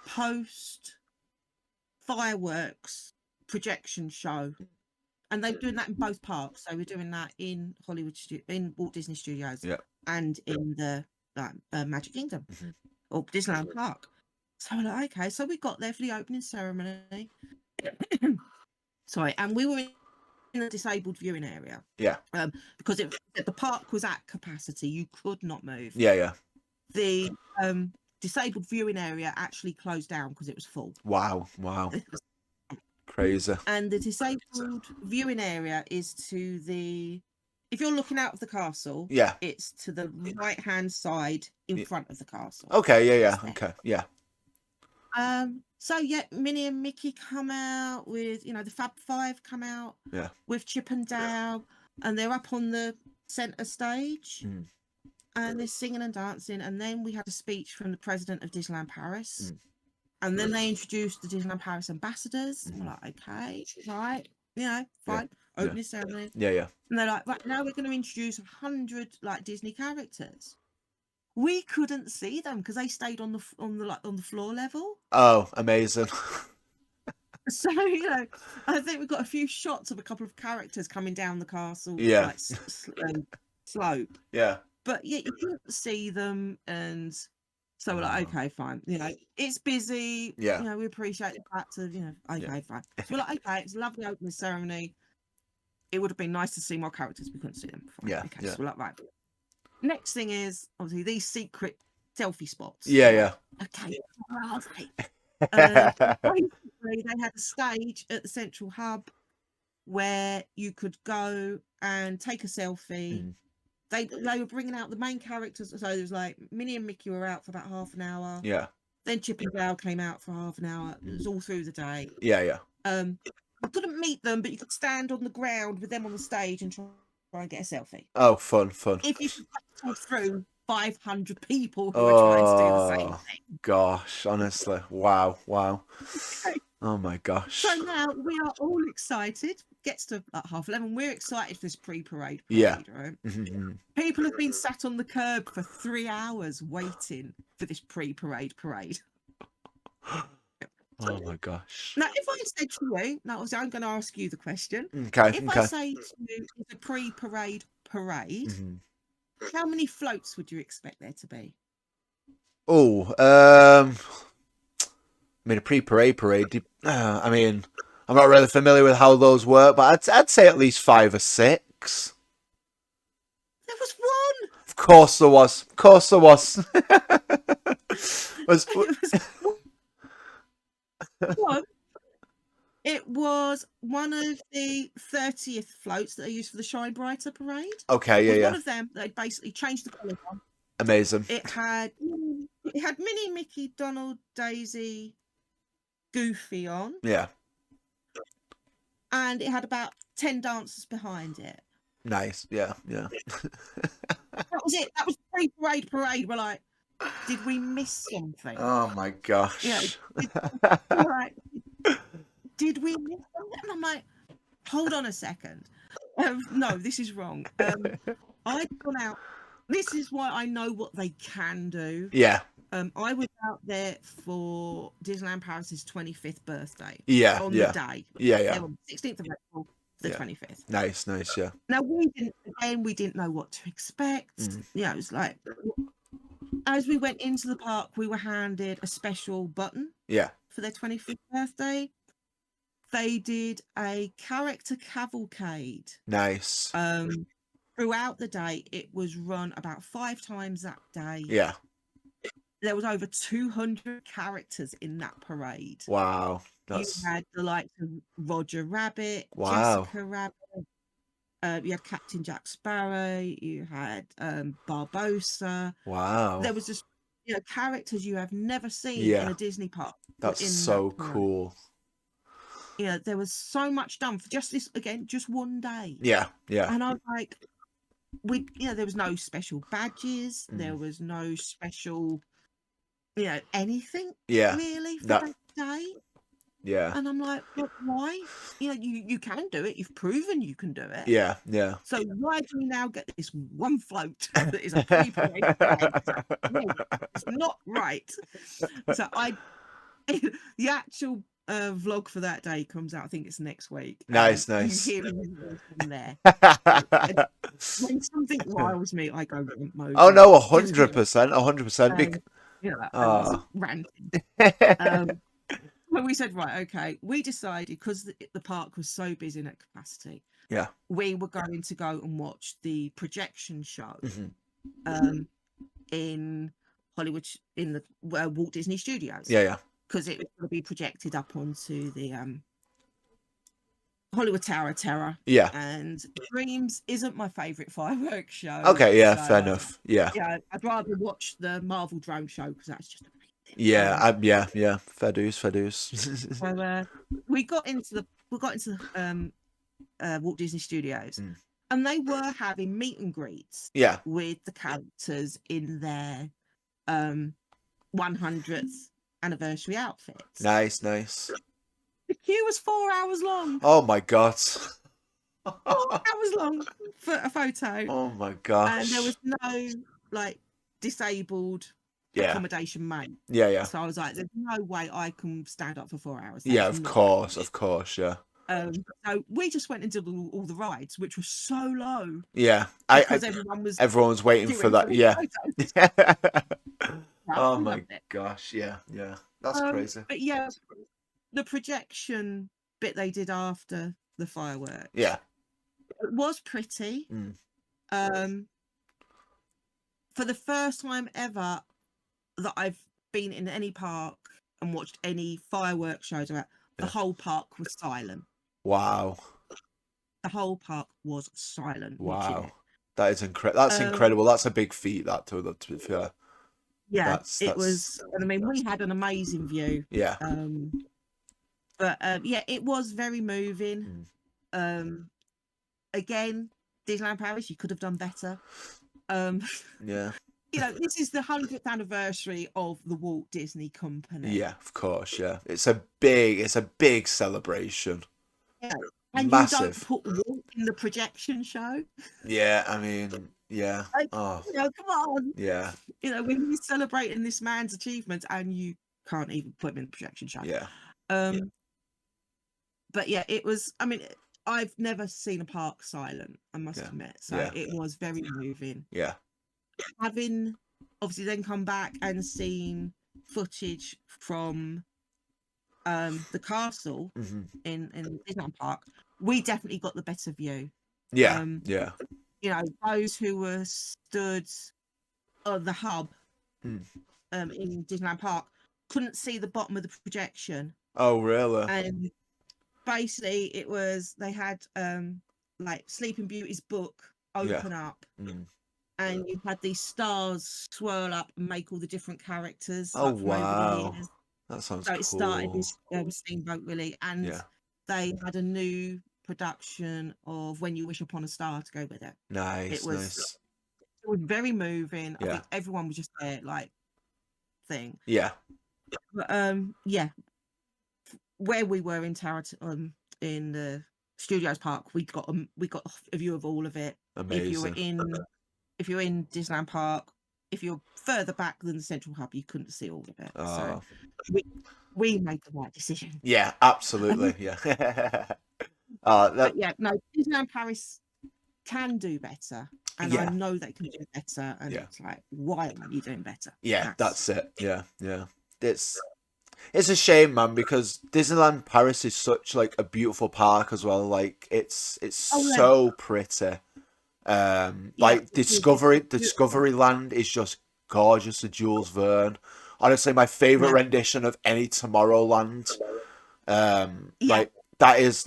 post fireworks projection show, and they're doing that in both parks. So we're doing that in in Walt Disney Studios, and in the Magic Kingdom or Disneyland Park. So we're like, okay, so we got there for the opening ceremony. Sorry, and we were in a disabled viewing area.
Yeah.
Because the park was at capacity, you could not move.
Yeah.
The disabled viewing area actually closed down because it was full.
Wow. Crazy.
And the disabled viewing area is to the, if you're looking out of the castle, it's to the right hand side in front of the castle.
Okay, yeah. Okay, yeah.
So yeah, Minnie and Mickey come out with, the Fab Five come out with Chip and Dale, and they're up on the center stage. And they're singing and dancing, and then we had a speech from the president of Disneyland Paris, and then they introduced the Disneyland Paris ambassadors. We're like, okay, right, fine, opening ceremony.
Yeah.
And they're like, right, now we're going to introduce 100 Disney characters. We couldn't see them because they stayed on the floor level.
Oh, amazing.
So I think we've got a few shots of a couple of characters coming down the castle. Slope.
Yeah.
But yeah, you couldn't see them, and so we're like, okay, fine. It's busy.
Yeah.
We appreciate the fact of, okay, fine. So we're like, okay, it's a lovely opening ceremony. It would have been nice to see more characters. We couldn't see them. Fine.
Yeah.
Okay, so we're like, right. Next thing is obviously these secret selfie spots.
Yeah.
Okay, where are they? Basically, they had a stage at the central hub where you could go and take a selfie. They were bringing out the main characters. So there was Minnie and Mickey were out for about half an hour.
Yeah.
Then Chip and Dale came out for half an hour. It was all through the day.
Yeah.
I couldn't meet them, but you could stand on the ground with them on the stage and try and get a selfie.
Oh, fun.
If you could through 500 people who were trying to do the same thing.
Gosh, honestly. Wow.
Okay.
Oh my gosh.
So now we are all excited. Gets to 11:30. We're excited for this pre-parade.
Right?
People have been sat on the curb for 3 hours waiting for this pre-parade parade.
Oh my gosh.
Now, if I said to you, I'm going to ask you the question.
Okay.
If I say to you, it's a pre-parade parade, how many floats would you expect there to be?
Oh, a pre-parade. I mean, I'm not really familiar with how those work, but I'd say at least 5 or 6.
There was one.
Of course there was.
It was one of the 30th floats that they used for the Shine Brighter parade.
Okay,
One of them, they basically changed the colour on.
Amazing.
It had Minnie, Mickey, Donald, Daisy, Goofy on.
Yeah.
And it had about 10 dancers behind it.
Nice. Yeah.
That was it. That was pre-parade parade. We're like, did we miss something?
Oh my gosh.
Did we miss something? And I'm like, hold on a second. No, this is wrong. I'd gone out. This is why I know what they can do.
Yeah.
I was out there for Disneyland Paris's 25th birthday.
Yeah.
On the day.
Yeah.
16th of April, the 25th.
Nice. Yeah.
Now we didn't know what to expect. It was like, as we went into the park, we were handed a special button.
Yeah.
For their 25th birthday. They did a character cavalcade.
Nice.
Throughout the day, it was run about 5 times that day.
Yeah.
There was over 200 characters in that parade.
Wow.
You had the likes of Roger Rabbit,
wow.
Jessica Rabbit. You had Captain Jack Sparrow. You had Barbossa.
Wow.
There was just characters you have never seen in a Disney park.
That's so cool.
There was so much done for just this, again, just one day.
Yeah.
And I was like, there was no special badges. There was no special, anything really for that day.
Yeah.
And I'm like, but why? You know, you can do it. You've proven you can do it.
Yeah. Yeah.
So why do we now get this one float that is a prepaid flag? No, it's not right. So the actual vlog for that day comes out. I think it's next week.
Nice.
You hear him from there. When something riles me, I go rant mode.
Oh no,
100%,
100%.
Yeah, I was ranting. But we said, right, okay. We decided because the park was so busy at capacity.
Yeah.
We were going to go and watch the projection show in Hollywood, in the Walt Disney Studios.
Yeah, yeah.
Because it was going to be projected up onto the Hollywood Tower of Terror.
Yeah.
And Dreams isn't my favourite fireworks show.
Okay, yeah, fair enough. Yeah.
Yeah, I'd rather watch the Marvel drone show because that's just amazing.
Yeah, yeah. Fair dues.
So we got into Walt Disney Studios, and they were having meet and greets.
Yeah.
With the characters in their 100th anniversary outfits.
Nice.
The queue was 4 hours long.
Oh my god.
4 hours long for a photo.
Oh my gosh.
And there was no disabled accommodation made.
Yeah.
So I was like, there's no way I can stand up for 4 hours.
Yeah, of course, yeah.
So we just went and did all the rides, which was so low.
Yeah,
because
everyone was waiting for that. Yeah. Oh my gosh, yeah, that's crazy.
But yeah, the projection bit they did after the fireworks.
Yeah,
it was pretty. For the first time ever that I've been in any park and watched any fireworks shows, the whole park was silent.
Wow.
The whole park was silent.
Wow. That is incredible. That's incredible. That's a big feat, to be fair.
Yeah, it was. I mean, we had an amazing view.
Yeah.
But yeah, it was very moving. Again, Disneyland Paris, you could have done better.
Yeah.
You know, this is the 100th anniversary of the Walt Disney Company.
Yeah, of course. Yeah, it's a big celebration.
Yeah. And
massive.
You don't put Walt in the projection show.
Yeah, I mean, yeah.
You know, come on.
Yeah.
You know, when you're celebrating this man's achievements and you can't even put him in the projection show.
Yeah.
But yeah, it was. I mean, I've never seen a park silent, I must admit. So it was very moving.
Yeah.
Having obviously then come back and seen footage from the castle in Disneyland Park, we definitely got the better view.
Yeah.
You know, those who were stood on the hub in Disneyland Park couldn't see the bottom of the projection.
Oh, really?
And basically it was, they had like Sleeping Beauty's book open up and you had these stars swirl up and make all the different characters.
Oh, wow. That sounds cool.
So it started this Steamboat Willie, and they had a new production of When You Wish Upon a Star to go with it.
Nice.
It was very moving. I think everyone was just there, like, thing.
Yeah.
But, where we were in in the Studios Park, we got a view of all of it.
Amazing.
If you're in Disneyland Park, if you're further back than the central hub, you couldn't see all of it. So we made the right decision.
Yeah, absolutely. Yeah.
But yeah, no, Disneyland Paris can do better. And I know they can do better. And it's like, why aren't you doing better?
Yeah, that's it. Yeah. It's a shame, man, because Disneyland Paris is such like a beautiful park as well. Like it's so pretty. Like Discovery Land is just gorgeous. The Jules Verne, honestly, my favorite rendition of any Tomorrowland. Like that is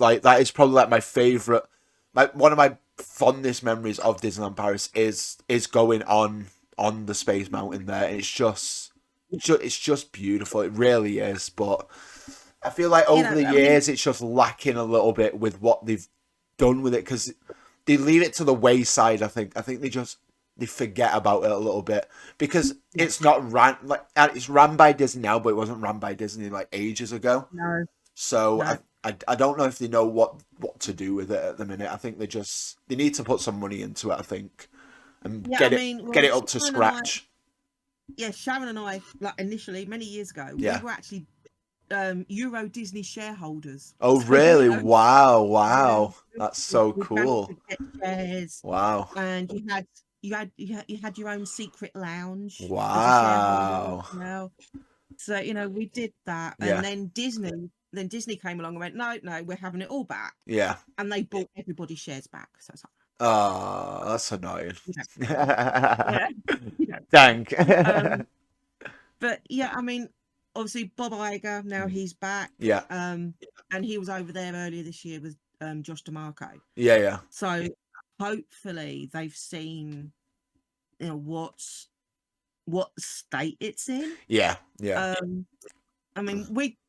probably like my favorite. One of my fondest memories of Disneyland Paris is going on the Space Mountain there. And it's just beautiful. It really is. But I feel like over the years, it's just lacking a little bit with what they've done with it, because they leave it to the wayside. I think they forget about it a little bit, because it's not it's ran by Disney now, but it wasn't ran by Disney like ages ago.
No.
So
No.
I don't know if they know what to do with it at the minute. I think they need to put some money into it, I think, and get it up to scratch.
Sharon and I, like initially many years ago,
Yeah.
we were actually Euro Disney shareholders.
Oh,
So,
really?
you know,
Wow. That's so
we
cool.
managed to get shares,
Wow.
and you had your own secret lounge as a
Wow.
shareholder as well. So, you know, we did that.
Yeah.
And then Disney came along and went, no, we're having it all back.
Yeah.
And they bought everybody's shares back. So it's like,
oh, that's annoying.
yeah.
Dang.
But yeah, I mean, obviously Bob Iger, now he's back.
Yeah.
And he was over there earlier this year with Josh DeMarco.
Yeah.
So hopefully they've seen, you know, what state it's in.
Yeah.
I mean, we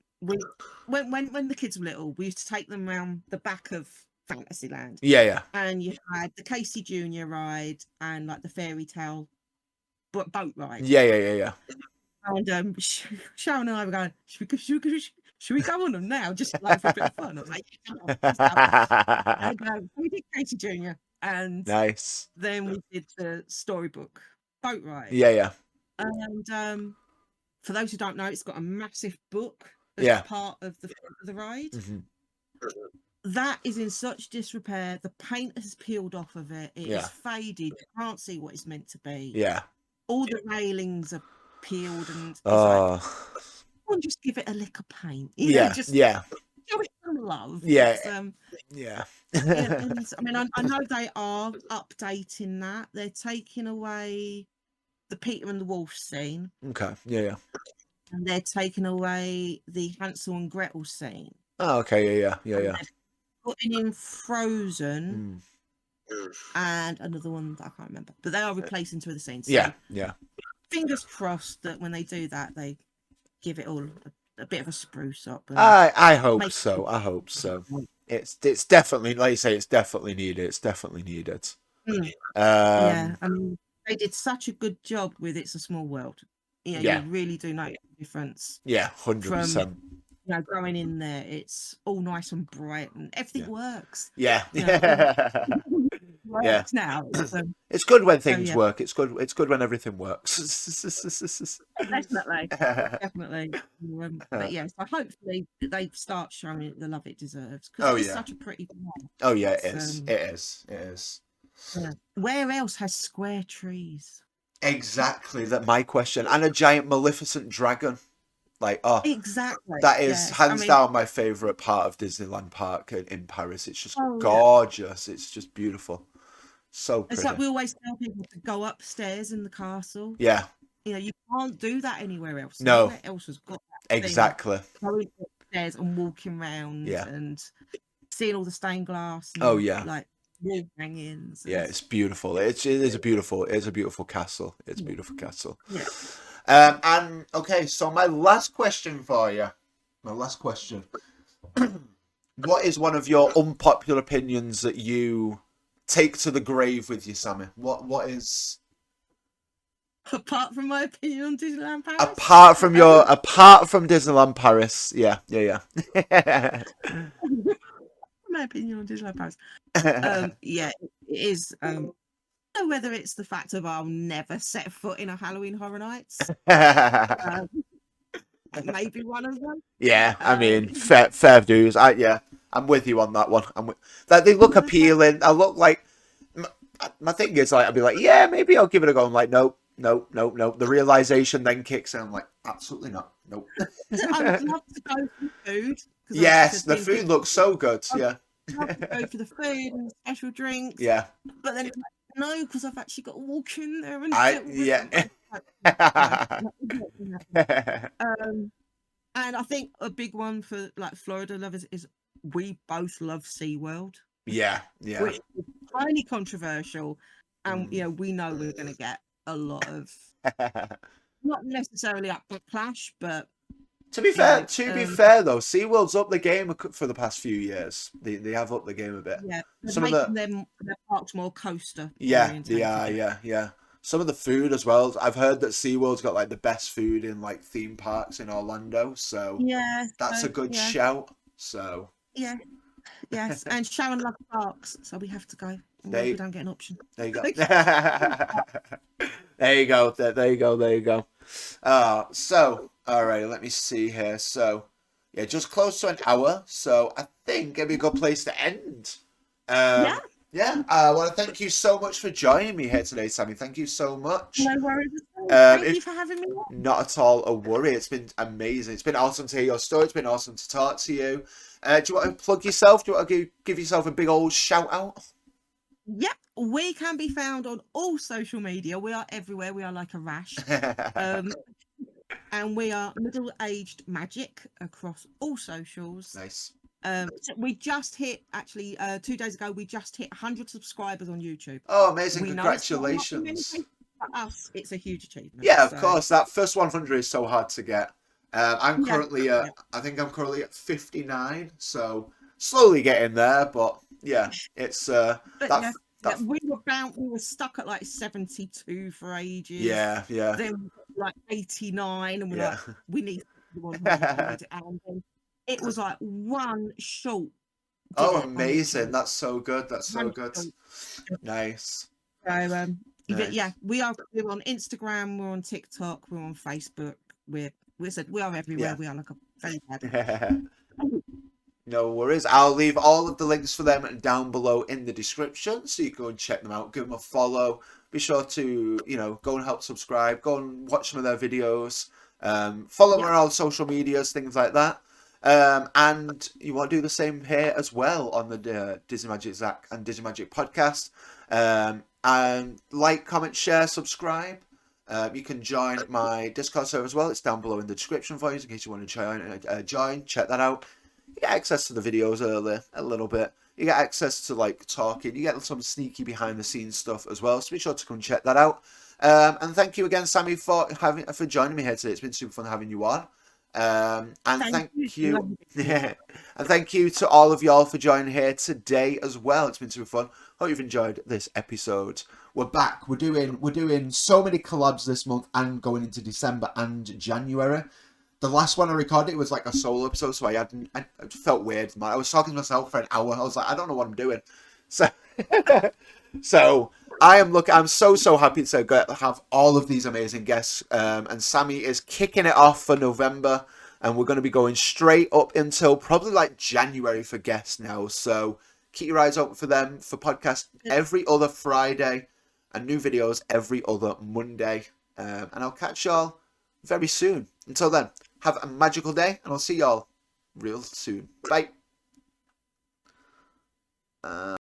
when the kids were little, we used to take them around the back of Fantasyland.
Yeah.
And you had the Casey Jr. ride and like the fairy tale boat ride.
Yeah.
And Sharon and I were going, should we go on them now, just like for a bit of fun? I was like, and we did Casey Jr. and
nice.
Then we did the storybook boat ride.
Yeah.
And for those who don't know, it's got a massive book as part of the ride.
Mm-hmm.
That is in such disrepair. The paint has peeled off of it. It is faded. You can't see what it's meant to be.
Yeah.
All the railings are peeled, and it's
like,
come on, just give it a lick of paint.
Show
it some love.
Yeah.
And, I mean, I know they are updating that. They're taking away the Peter and the Wolf scene.
Okay. Yeah.
And they're taking away the Hansel and Gretel scene.
Oh, okay. Yeah.
Putting in Frozen and another one that I can't remember, but they are replacing two of the scenes. So
yeah.
Fingers crossed that when they do that, they give it all a bit of a spruce up.
I hope so. It's definitely, like you say, it's definitely needed.
Yeah, I mean, they did such a good job with It's a Small World. You really do know the difference.
Yeah, 100%.
You know, going in there, it's all nice and bright, and everything works.
Yeah.
Works now.
It's good when things work. It's good when everything works.
Definitely. But yeah, so hopefully they start showing it the love it deserves, because it's such a pretty one.
Oh yeah, it is.
Yeah. Where else has square trees?
Exactly. That's my question. And a giant Maleficent dragon. Like,
exactly.
That is hands down my favourite part of Disneyland Park in Paris. It's just gorgeous. It's just beautiful. So pretty.
It's like we always tell people to go upstairs in the castle.
Yeah.
You know, you can't do that anywhere else.
No.
Nowhere else has got that
exactly.
Going upstairs and walking around and seeing all the stained glass. And, like wall hangings.
Yeah, it's beautiful. It is a beautiful castle. It's a beautiful castle.
Yeah.
And okay, so my last question for you. What is one of your unpopular opinions that you take to the grave with you, Sammi? What is,
apart from my opinion on Disneyland Paris?
Apart from Disneyland Paris, yeah.
My opinion on Disneyland Paris. It is. I don't know whether it's the fact of I'll never set foot in a Halloween Horror Nights. Maybe one of them.
Yeah, I mean, fair dues. I'm with you on that one. Like, they look appealing. I look like, my thing is, like, I'll be like, yeah, maybe I'll give it a go. I'm like, nope. The realization then kicks in. I'm like, absolutely not. Nope.
I would love to go for food.
Yes, the food looks so good. Yeah.
I'd love to go for the food and special drinks.
Yeah.
But then, no, because I've actually got to walk in there and and I think a big one for like Florida lovers is we both love SeaWorld.
Yeah.
Which is highly controversial, and we know we're going to get a lot of not necessarily a backlash, but
to be fair though, SeaWorld's up the game for the past few years. They have upped the game a bit.
Yeah,
some
of their parks more coaster.
Yeah, they are. Yeah. some of the food as well. I've heard that SeaWorld's got like the best food in like theme parks in Orlando, so
Yeah,
that's
so,
a good
yeah,
shout. So
yeah, yes. And Sharon loves parks, so we have to go. Otherwise,
they
we don't get an option.
there you go. There you go. There you go. There you go. So all right, let me see here. So yeah, just close to an hour. So I think it'd be a good place to end.
Yeah,
Yeah, I want to thank you so much for joining me here today, Sammy. Thank you so much.
no worries at all. Thank
If
you for having me on.
not at all a worry, it's been amazing. It's been awesome to hear your story. It's been awesome to talk to you. Do you want to plug yourself? Do you want to give yourself a big old shout out?
Yep, we can be found on all social media. We are everywhere. We are like a rash. And we are middle-aged magic across all socials.
Nice.
So we just hit, actually, 2 days ago, we just hit 100 subscribers on YouTube.
Oh, amazing.
We know
Congratulations.
for us, it's a huge achievement.
Yeah, of course. That first 100 is so hard to get. I'm currently
yeah.
I think I'm currently at 59, so slowly getting there, but yeah, it's
we were stuck at like 72 for ages.
Yeah.
Then like 89, and we're
Yeah.
like, we need 100, and then it was like one short.
Oh, amazing. That's so good. That's so good.
Short.
Nice.
So
Nice.
yeah, we're on Instagram, we're on TikTok, we're on Facebook, we are everywhere.
Yeah.
We are like a very bad.
No worries. I'll leave all of the links for them down below in the description, so you can go and check them out. Give them a follow. Be sure to, go and help subscribe. Go and watch some of their videos. Follow them on all social medias, things like that. And you want to do the same here as well on the Disney Magic Zach and Disney Magic podcast. And like, comment, share, subscribe. You can join my Discord server as well. It's down below in the description for you in case you want to join. Check that out. You get access to the videos early, a little bit. You get access to like talking. You get some sneaky behind the scenes stuff as well. So be sure to come check that out. And thank you again, Sammy, for joining me here today. It's been super fun having you on. And thank you. Yeah, and thank you to all of y'all for joining here today as well. It's been super fun. Hope you've enjoyed this episode. We're back. We're doing so many collabs this month and going into December and January. The last one I recorded was like a solo episode, so I felt weird, man. I was talking to myself for an hour. I was like, I don't know what I'm doing. So, so I'm so happy to have all of these amazing guests. And Sammy is kicking it off for November, and we're going to be going straight up until probably like January for guests now. So keep your eyes open for them for podcasts every other Friday and new videos every other Monday. And I'll catch y'all very soon. Until then, have a magical day, and I'll see y'all real soon. Bye.